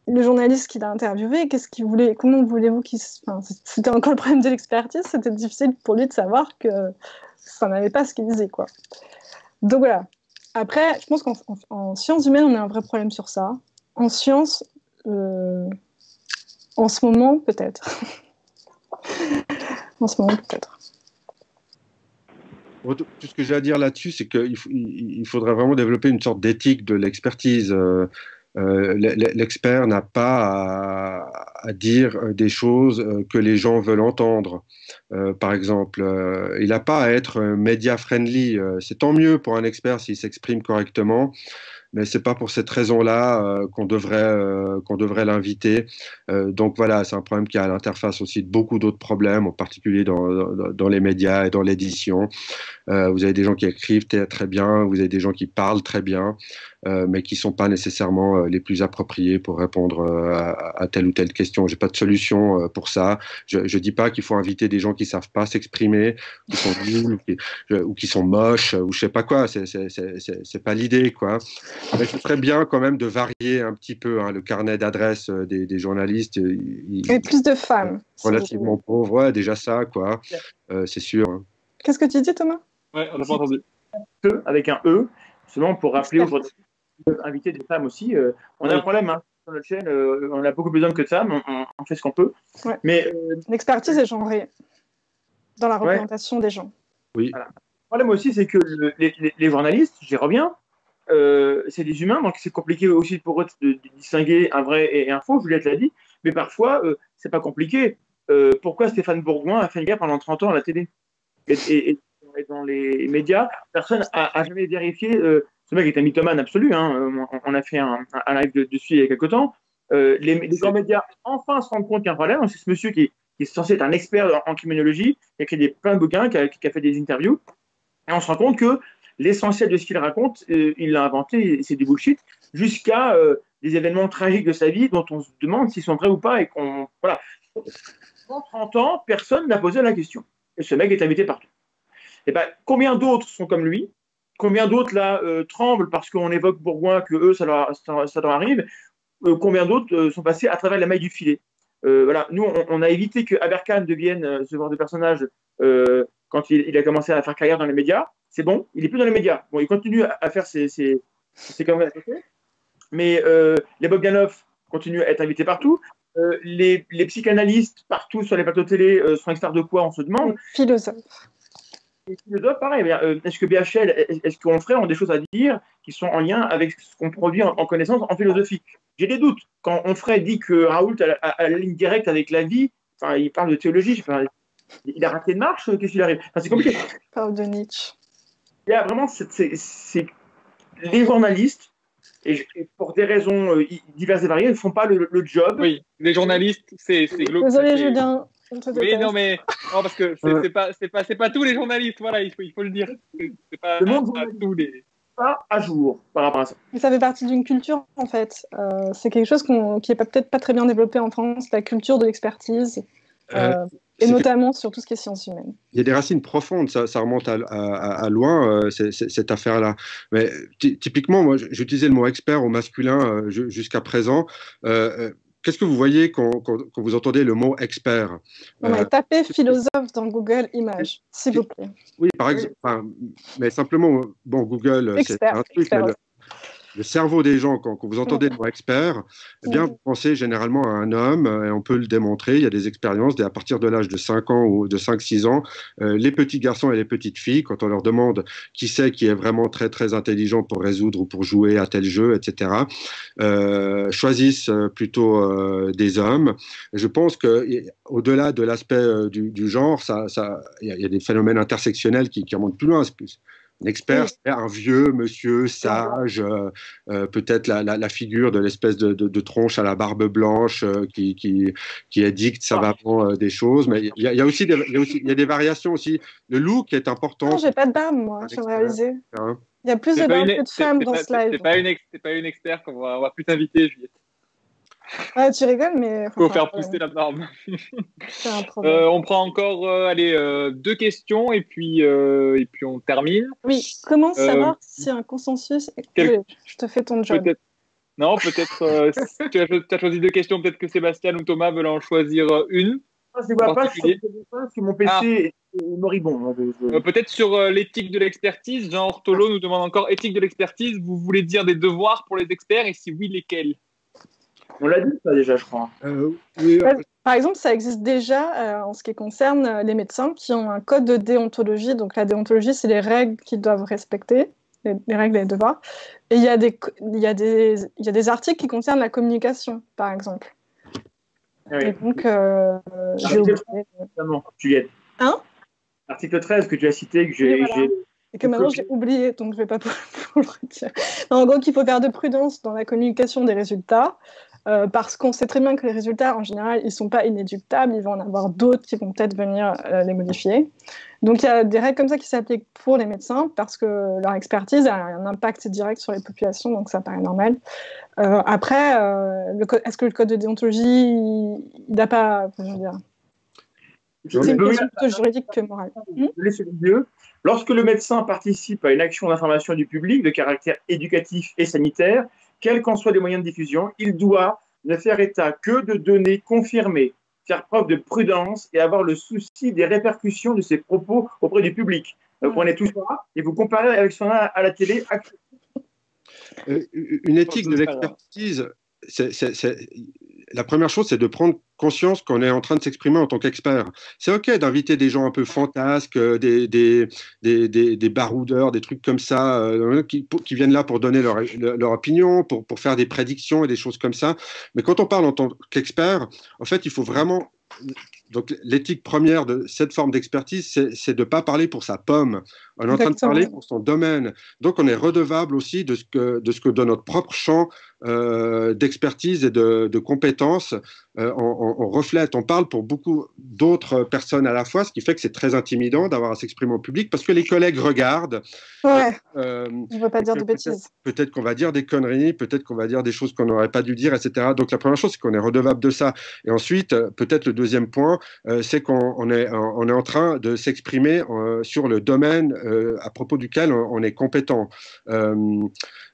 journaliste qui l'a interviewé, qu'est-ce qu'il voulait, comment voulez-vous qu'il... c'était encore le problème de l'expertise, c'était difficile pour lui de savoir que ça n'avait pas ce qu'il disait, quoi. Donc voilà. Après, je pense qu'en sciences humaines, on a un vrai problème sur ça. En sciences, en ce moment, peut-être. En ce moment, peut-être. Tout ce que j'ai à dire là-dessus, c'est qu'il faudrait vraiment développer une sorte d'éthique de l'expertise. L'expert n'a pas à dire des choses que les gens veulent entendre. Par exemple, il n'a pas à être média friendly. C'est tant mieux pour un expert s'il s'exprime correctement, mais c'est pas pour cette raison-là qu'on devrait l'inviter. Donc voilà, c'est un problème qui a à l'interface aussi de beaucoup d'autres problèmes, en particulier dans les médias et dans l'édition. Vous avez des gens qui écrivent très bien, vous avez des gens qui parlent très bien, mais qui ne sont pas nécessairement les plus appropriés pour répondre à telle ou telle question. Je n'ai pas de solution pour ça. Je ne dis pas qu'il faut inviter des gens qui ne savent pas s'exprimer, qui sont nuls ou qui sont moches ou je ne sais pas quoi. C'est pas l'idée, quoi. Mais ce serait bien quand même de varier un petit peu le carnet d'adresses des journalistes. Et plus de femmes. Relativement pauvres, ouais, déjà ça, quoi. C'est sûr. Qu'est-ce que tu dis, Thomas? Ouais, on n'a pas entendu. Avec un E, seulement pour rappeler aujourd'hui, inviter des femmes aussi. On a un problème sur notre chaîne, on a beaucoup plus d'hommes que de femmes. on fait ce qu'on peut. Ouais. Mais l'expertise est genrée dans la représentation des gens. Oui. Voilà. Le problème aussi, c'est que les journalistes, j'y reviens, c'est des humains, donc c'est compliqué aussi pour eux de distinguer un vrai et un faux, Juliette l'a dit, mais parfois, c'est pas compliqué. Pourquoi Stéphane Bourgoin a fait une guerre pendant 30 ans à la télé et dans les médias, personne n'a jamais vérifié. Ce mec est un mythomane absolu. Hein, on a fait un live dessus il y a quelques temps. Les grands médias enfin se rendent compte qu'il y a un problème. C'est ce monsieur qui est censé être un expert en criminologie, qui a écrit plein de bouquins, qui a fait des interviews. Et on se rend compte que l'essentiel de ce qu'il raconte, il l'a inventé, c'est du bullshit, jusqu'à des événements tragiques de sa vie dont on se demande s'ils sont vrais ou pas. Et voilà. En 30 ans, personne n'a posé la question. Et ce mec est invité partout. Et ben, combien d'autres sont comme lui? Combien d'autres là tremblent parce qu'on évoque Bourgoin, que eux, ça leur arrive? Combien d'autres sont passés à travers la maille du filet? Voilà. Nous, on a évité que Aberkan devienne ce genre de personnage quand il a commencé à faire carrière dans les médias. C'est bon, il n'est plus dans les médias. Bon, il continue à faire ses conneries à côté. Mais les Bogdanov continuent à être invités partout. Les psychanalystes partout sur les plateaux télé sont experts de quoi, on se demande. Philosophes. Les philosophes, pareil. Est-ce que BHL, est-ce qu'on ferait ont des choses à dire qui sont en lien avec ce qu'on produit en connaissance en philosophie? J'ai des doutes. Quand Onfray dit que Raoult a la ligne directe avec la vie, enfin, il parle de théologie, il a raté de marche, qu'est-ce qu'il arrive? Enfin, c'est compliqué. Il parle de Nietzsche. Il y a vraiment c'est les journalistes, et pour des raisons diverses et variées, ne font pas le job. Oui, les journalistes, c'est global. Désolé, Julien. Oui, non, mais non, parce que c'est pas tous les journalistes, voilà, il faut le dire. C'est pas le monde tous les. Pas à jour par rapport à ça. Mais ça fait partie d'une culture, en fait. C'est quelque chose qui n'est peut-être pas très bien développé en France, la culture de l'expertise, et notamment sur tout ce qui est sciences humaines. Il y a des racines profondes, ça remonte à loin, cette affaire-là. Mais typiquement, moi, j'utilisais le mot expert au masculin jusqu'à présent. Qu'est-ce que vous voyez quand vous entendez le mot expert? Tapez philosophe dans Google Images, s'il vous plaît. Oui, par exemple. Enfin, mais simplement, bon, Google, c'est un truc. Le cerveau des gens, quand vous entendez le mot expert, eh bien, vous pensez généralement à un homme, et on peut le démontrer, il y a des expériences, à partir de l'âge de 5 ans ou de 5-6 ans, les petits garçons et les petites filles, quand on leur demande qui c'est qui est vraiment très, très intelligent pour résoudre ou pour jouer à tel jeu, etc., choisissent plutôt des hommes. Je pense qu'au-delà de l'aspect du genre, il y a des phénomènes intersectionnels qui remontent plus loin. Un expert, c'est un vieux monsieur sage, peut-être la figure de l'espèce de tronche à la barbe blanche qui édicte savamment des choses. Mais il y a aussi des variations aussi. Le look est important. Non, j'ai pas de barbe, moi, j'ai réalisé. Il y a plus de barbe que de femmes dans ce live. C'est pas une expert qu'on va plus t'inviter, Juliette. Ah, tu rigoles, mais... Faut faire pousser la barbe. C'est un problème. On prend encore 2 questions et puis on termine. Oui, comment savoir si un consensus... Je te fais ton job. Peut-être tu as choisi 2 questions, peut-être que Sébastien ou Thomas veulent en choisir une. Je ne vois pas sur mon PC est moribond. Peut-être sur l'éthique de l'expertise. Jean Ortolo nous demande encore éthique de l'expertise. Vous voulez dire des devoirs pour les experts et si oui, lesquels? On l'a dit ça déjà, je crois. Oui, par exemple, ça existe déjà en ce qui concerne les médecins qui ont un code de déontologie. Donc la déontologie, c'est les règles qu'ils doivent respecter, les règles et les devoirs. Et il y a des articles qui concernent la communication, par exemple. Oui. Et donc, j'ai oublié. Juliette. Hein? Article 13 que tu as cité, que j'ai... Et que maintenant j'ai oublié, donc je ne vais pas le retirer. En gros, qu'il faut faire de prudence dans la communication des résultats, parce qu'on sait très bien que les résultats, en général, ils ne sont pas inéductables, il va en avoir d'autres qui vont peut-être venir les modifier. Donc il y a des règles comme ça qui s'appliquent pour les médecins, parce que leur expertise a un impact direct sur les populations, donc ça paraît normal. Après, est-ce que le code de déontologie, il n'a pas... Je veux dire, c'est une question plutôt juridique que morale. Lorsque le médecin participe à une action d'information du public de caractère éducatif et sanitaire, quels qu'en soient les moyens de diffusion, il doit ne faire état que de données confirmées, faire preuve de prudence et avoir le souci des répercussions de ses propos auprès du public. Vous prenez tout ça et vous comparez avec ce qu'on a à la télé. Une éthique de l'expertise, la première chose, c'est de prendre conscience qu'on est en train de s'exprimer en tant qu'expert. C'est OK d'inviter des gens un peu fantasques, des baroudeurs, des trucs comme ça, qui viennent là pour donner leur opinion, pour faire des prédictions et des choses comme ça. Mais quand on parle en tant qu'expert, en fait, il faut vraiment... Donc, l'éthique première de cette forme d'expertise, c'est de ne pas parler pour sa pomme. On est en train de parler pour son domaine. Donc, on est redevable aussi de ce que dans notre propre champ d'expertise et de compétences, on reflète, on parle pour beaucoup d'autres personnes à la fois, ce qui fait que c'est très intimidant d'avoir à s'exprimer en public parce que les collègues regardent. Ouais. On ne veut pas dire de bêtises. Peut-être qu'on va dire des conneries, peut-être qu'on va dire des choses qu'on n'aurait pas dû dire, etc. Donc, la première chose, c'est qu'on est redevable de ça. Et ensuite, peut-être le deuxième point, c'est qu'on est en train de s'exprimer sur le domaine à propos duquel on est compétent.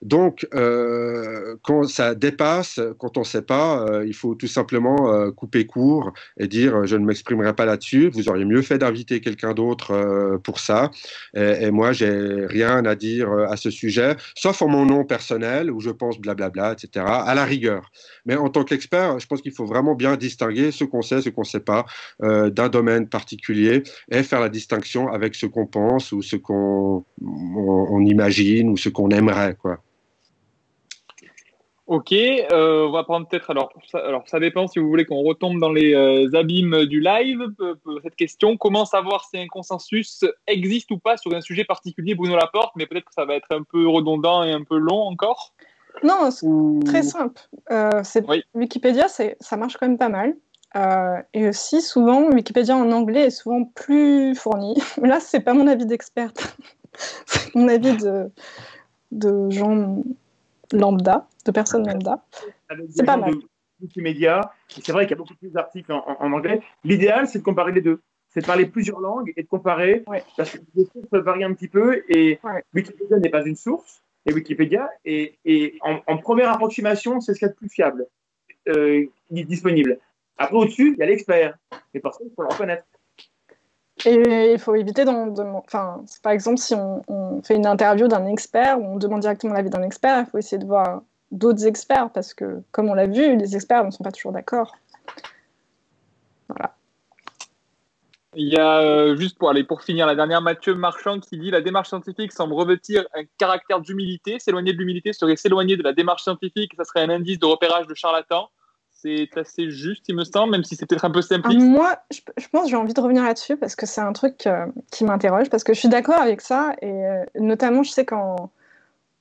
Donc, quand ça dépasse, quand on ne sait pas, il faut tout simplement couper court et dire je ne m'exprimerai pas là-dessus. Vous auriez mieux fait d'inviter quelqu'un d'autre pour ça. Et moi, j'ai rien à dire à ce sujet, sauf en mon nom personnel où je pense blablabla, etc. À la rigueur. Mais en tant qu'expert, je pense qu'il faut vraiment bien distinguer ce qu'on sait, ce qu'on ne sait pas d'un domaine particulier et faire la distinction avec ce qu'on pense ou ce qu'on imagine ou ce qu'on aimerait, quoi. Ok, on va prendre peut-être, alors ça dépend si vous voulez qu'on retombe dans les abîmes du live, cette question, comment savoir si un consensus existe ou pas sur un sujet particulier, Bruno Laporte, mais peut-être que ça va être un peu redondant et un peu long encore. Non, c'est très simple. Oui. Wikipédia, ça marche quand même pas mal. Et aussi, souvent, Wikipédia en anglais est souvent plus fourni. Là, c'est pas mon avis d'experte, c'est mon avis de gens lambda, de personnes lambda. C'est pas mal. Wikimedia, c'est vrai qu'il y a beaucoup plus d'articles en anglais. L'idéal, c'est de comparer les deux. C'est de parler plusieurs langues et de comparer, parce que les sources peuvent varier un petit peu, et Wikipédia n'est pas une source, et Wikipédia, et en première approximation, c'est ce qu'il y a de plus fiable, disponible. Après, au-dessus, il y a l'expert. Et par contre, il faut le reconnaître. Et il faut éviter par exemple, si on fait une interview d'un expert, ou on demande directement l'avis d'un expert, il faut essayer de voir d'autres experts, parce que, comme on l'a vu, les experts ne sont pas toujours d'accord. Voilà. Il y a, juste pour finir, la dernière, Mathieu Marchand qui dit « La démarche scientifique semble revêtir un caractère d'humilité. S'éloigner de l'humilité serait s'éloigner de la démarche scientifique, ça serait un indice de repérage de charlatan. » C'est assez juste, il me semble, même si c'est peut-être un peu simpliste. Moi, je pense que j'ai envie de revenir là-dessus parce que c'est un truc qui m'interroge, parce que je suis d'accord avec ça, et notamment, je sais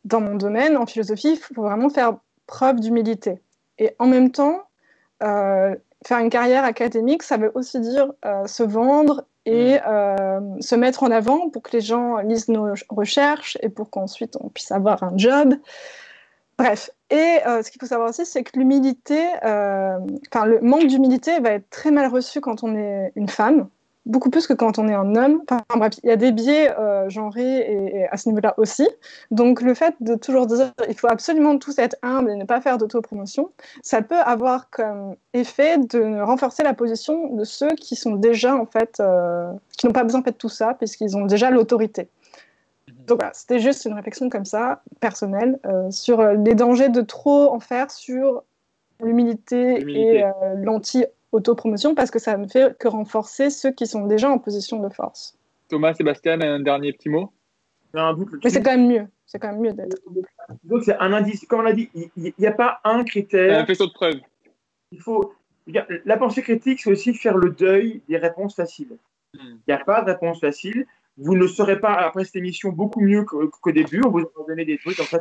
dans mon domaine, en philosophie, il faut vraiment faire preuve d'humilité. Et en même temps, faire une carrière académique, ça veut aussi dire se vendre et se mettre en avant pour que les gens lisent nos recherches et pour qu'ensuite on puisse avoir un job. Bref, et ce qu'il faut savoir aussi, c'est que l'humilité, le manque d'humilité va être très mal reçu quand on est une femme, beaucoup plus que quand on est un homme. Enfin, bref, il y a des biais genrés et à ce niveau-là aussi. Donc le fait de toujours dire il faut absolument tous être humble et ne pas faire d'autopromotion, ça peut avoir comme effet de renforcer la position de ceux qui sont déjà, en fait, qui n'ont pas besoin de tout ça, puisqu'ils ont déjà l'autorité. Donc voilà, c'était juste une réflexion comme ça, personnelle, sur les dangers de trop en faire sur l'humilité et l'anti-autopromotion, parce que ça ne fait que renforcer ceux qui sont déjà en position de force. Thomas, Sébastien, un dernier petit mot? Mais c'est quand même mieux. C'est quand même mieux d'être. Donc c'est un indice. Comme on l'a dit, il n'y a pas un critère. Un faisceau de preuves. La pensée critique, c'est aussi faire le deuil des réponses faciles. Il n'y a pas de réponse facile. Vous ne saurez pas, après cette émission, beaucoup mieux qu'au début. On vous aura donné des trucs, en fait,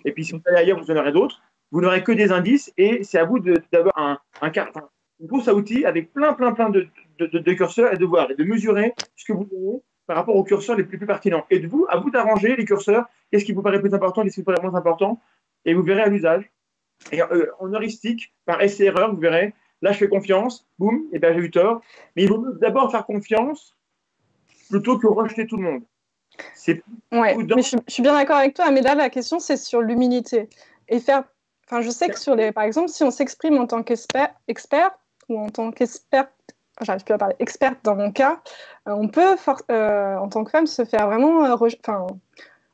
et puis si vous allez ailleurs, vous en aurez d'autres. Vous n'aurez que des indices, et c'est à vous d'avoir une bourse à outils avec plein de curseurs, et de voir, et de mesurer ce que vous avez par rapport aux curseurs les plus pertinents. Et à vous d'arranger les curseurs, qu'est-ce qui vous paraît plus important, qu'est-ce qui vous paraît moins important, et vous verrez à l'usage. Et en heuristique, par essai-erreur, vous verrez, là je fais confiance, boum, et bien j'ai eu tort. Mais il vaut d'abord faire confiance plutôt que rejeter tout le monde. Ouais, mais je suis bien d'accord avec toi, mais là la question c'est sur l'humilité. Et je sais que par exemple, si on s'exprime en tant qu'expert ou en tant qu'experte, j'arrive plus à parler, experte dans mon cas, on peut, en tant que femme, se faire vraiment...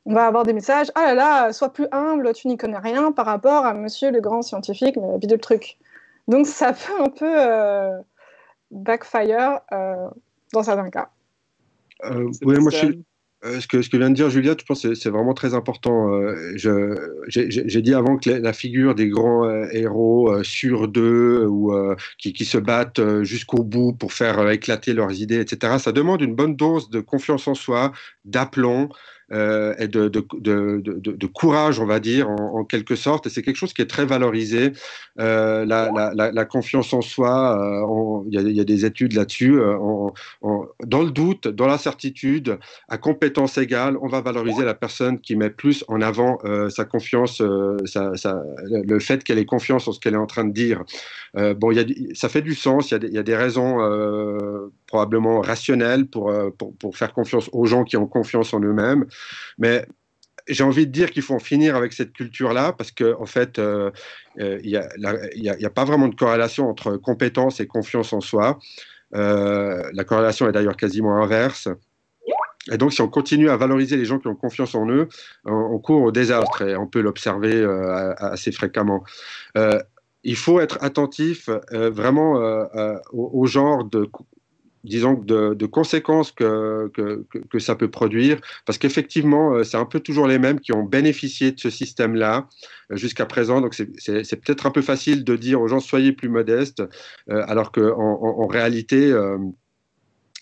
on va avoir des messages « Ah là là, sois plus humble, tu n'y connais rien par rapport à monsieur le grand scientifique, mais bidule le truc. » Donc, ça peut un peu backfire dans certains cas. Oui, moi, ce que vient de dire Juliette, je pense que c'est vraiment très important. J'ai dit avant que la figure des grands héros sur d'eux ou qui se battent jusqu'au bout pour faire éclater leurs idées, etc., ça demande une bonne dose de confiance en soi, d'aplomb. Et de courage, on va dire, en quelque sorte. Et c'est quelque chose qui est très valorisé. La confiance en soi, il y a des études là-dessus. Dans le doute, dans l'incertitude, à compétence égale, on va valoriser la personne qui met plus en avant sa confiance, le fait qu'elle ait confiance en ce qu'elle est en train de dire. Bon, ça fait du sens, il y a des raisons probablement rationnelles pour faire confiance aux gens qui ont confiance en eux-mêmes. Mais j'ai envie de dire qu'il faut en finir avec cette culture-là parce qu'en fait, il n'y a pas vraiment de corrélation entre compétence et confiance en soi. La corrélation est d'ailleurs quasiment inverse. Et donc, si on continue à valoriser les gens qui ont confiance en eux, on court au désastre et on peut l'observer assez fréquemment. Il faut être attentif vraiment au genre de conséquences que ça peut produire, parce qu'effectivement, c'est un peu toujours les mêmes qui ont bénéficié de ce système-là jusqu'à présent. Donc, c'est peut-être un peu facile de dire aux gens soyez plus modestes, alors qu'en réalité,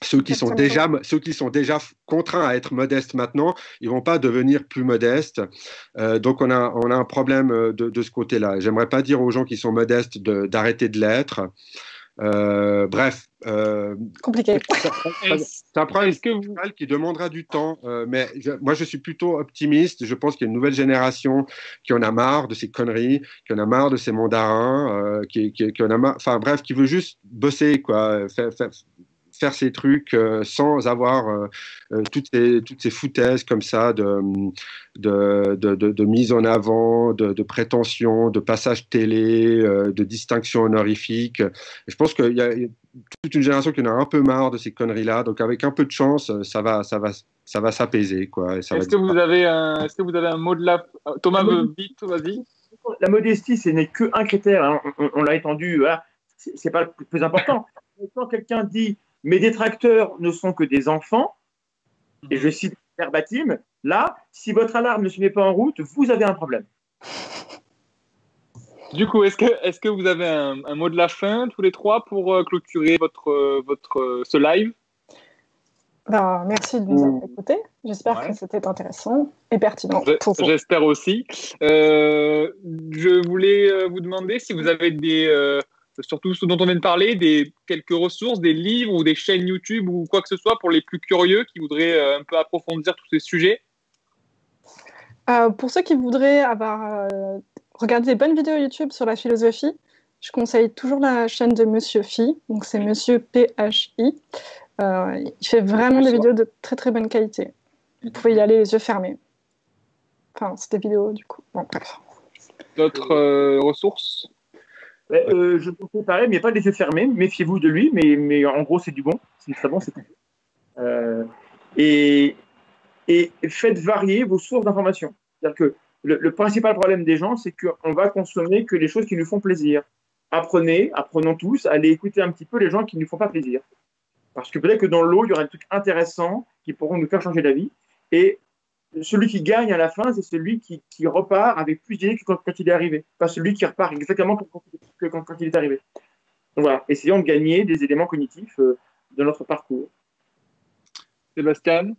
ceux qui sont déjà contraints à être modestes maintenant, ils vont pas devenir plus modestes. Donc, on a un problème de ce côté-là. J'aimerais pas dire aux gens qui sont modestes d'arrêter de l'être. Bref. Compliqué. C'est un problème qui demandera du temps, mais moi je suis plutôt optimiste. Je pense qu'il y a une nouvelle génération qui en a marre de ces conneries, qui en a marre de ces mandarins, qui en a marre, enfin bref, qui veut juste bosser, quoi, faire ces trucs sans avoir toutes ces foutaises comme ça de mise en avant, de prétention, de passage télé, de distinction honorifique. Et je pense qu'il y a toute une génération qui en a un peu marre de ces conneries-là. Donc avec un peu de chance, ça va s'apaiser, quoi. Est-ce que vous avez un mot de la Thomas vite, vas-y. La modestie, ce n'est qu'un critère. Hein. On l'a étendu. Voilà. C'est pas le plus important. Quand quelqu'un dit mes détracteurs ne sont que des enfants, et je cite verbatim, là, si votre alarme ne se met pas en route, vous avez un problème. Du coup, est-ce que vous avez un mot de la fin, tous les trois, pour clôturer ce live? Ben, merci de nous avoir écoutés. J'espère que c'était intéressant et pertinent. J'espère aussi. Je voulais vous demander si vous avez surtout ce dont on vient de parler, quelques ressources, des livres ou des chaînes YouTube ou quoi que ce soit pour les plus curieux qui voudraient un peu approfondir tous ces sujets. Pour ceux qui voudraient regarder des bonnes vidéos YouTube sur la philosophie, je conseille toujours la chaîne de Monsieur Phi. Donc c'est Monsieur PHI. Il fait vraiment des vidéos de très très bonne qualité. Vous pouvez y aller les yeux fermés. Enfin, c'est des vidéos du coup. Bon, bref. D'autres ressources? Je conseille pareil, mais pas les yeux fermés. Méfiez-vous de lui, mais en gros c'est du bon. C'est très bon, c'est tout. Et faites varier vos sources d'information. C'est-à-dire que le principal problème des gens, c'est qu'on va consommer que les choses qui nous font plaisir. Apprenons tous, allez écouter un petit peu les gens qui ne nous font pas plaisir. Parce que peut-être que dans l'eau, il y aura des trucs intéressants qui pourront nous faire changer d'avis. Et celui qui gagne à la fin, c'est celui qui repart avec plus d'idées que quand il est arrivé. Pas celui qui repart exactement que quand il est arrivé. Donc voilà, essayons de gagner des éléments cognitifs de notre parcours. Sébastien?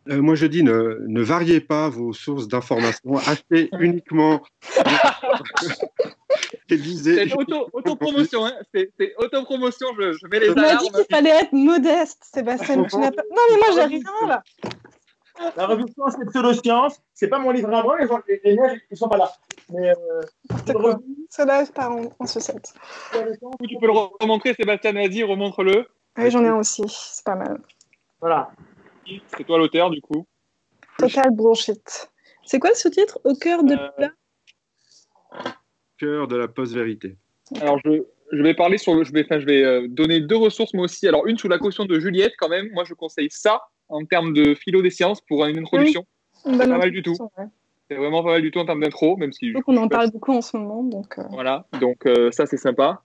Moi, je dis ne variez pas vos sources d'information, achetez uniquement. C'est autopromotion, hein. C'est autopromotion, je mets les alarmes. On m'a dit qu'il fallait être modeste, Sébastien. Non, mais moi, j'ai rien là. La revue de science et pseudo-science, c'est pas mon livre à moi, les miens, ils sont pas là. Mais cela part en sucette. Tu peux le remontrer, Sébastien, vas-y, remontre-le. Oui, j'en ai un aussi, c'est pas mal. Voilà. C'est toi l'auteur, du coup. Total bullshit. C'est quoi ce titre? Au cœur de la... Cœur de la post-vérité. Alors, je vais parler je vais donner deux ressources, moi aussi. Alors, une sous la caution de Juliette, quand même. Moi, je conseille ça en termes de philo des sciences pour une introduction. Oui, c'est pas mal du tout. C'est vraiment pas mal du tout en termes d'intro, même si. Donc on en parle beaucoup en ce moment. Donc, Voilà, donc ça c'est sympa.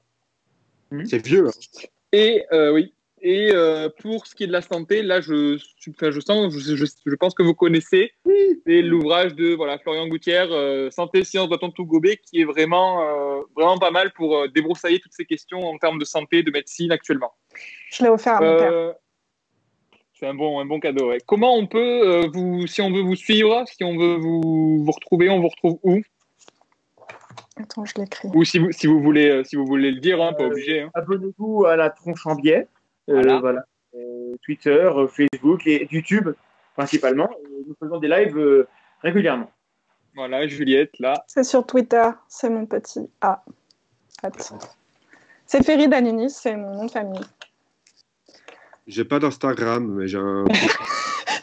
C'est vieux. Hein. Et oui. Et pour ce qui est de la santé, là, je pense que vous connaissez. C'est l'ouvrage de Florian Gouttière, Santé, science, doit-on tout gober, qui est vraiment pas mal pour débroussailler toutes ces questions en termes de santé, de médecine actuellement. Je l'ai offert à mon père. C'est un bon cadeau. Ouais. Comment on peut, si on veut vous suivre, si on veut vous retrouver, on vous retrouve où? Attends, je l'écris. Ou si vous voulez le dire, hein, pas obligé. Hein. Abonnez-vous à la Tronche en biais. Voilà. Twitter, Facebook et YouTube principalement. Nous faisons des lives régulièrement. Voilà, Juliette, là. C'est sur Twitter, c'est mon petit A. C'est Ferry Daninis, c'est mon nom de famille. J'ai pas d'Instagram, mais j'ai un.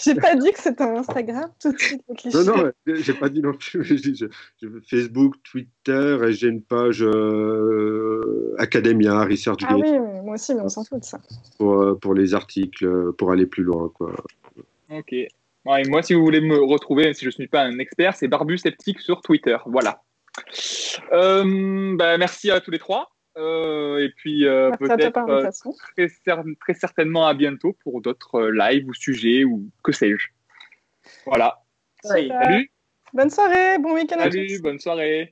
J'ai pas dit que c'était un Instagram tout de suite. Non, j'ai pas dit non plus. J'ai Facebook, Twitter et j'ai une page Academia, ResearchGate. Ah oui, moi aussi, mais on s'en fout de ça. Pour les articles, pour aller plus loin, quoi. Ok. Ouais, et moi, si vous voulez me retrouver, même si je ne suis pas un expert, c'est Barbu Sceptique sur Twitter. Voilà. Merci à tous les trois. Et puis peut-être très certainement à bientôt pour d'autres lives ou sujets ou que sais-je. Voilà. Salut. Bonne soirée, bon week-end à tous. Salut, bonne soirée.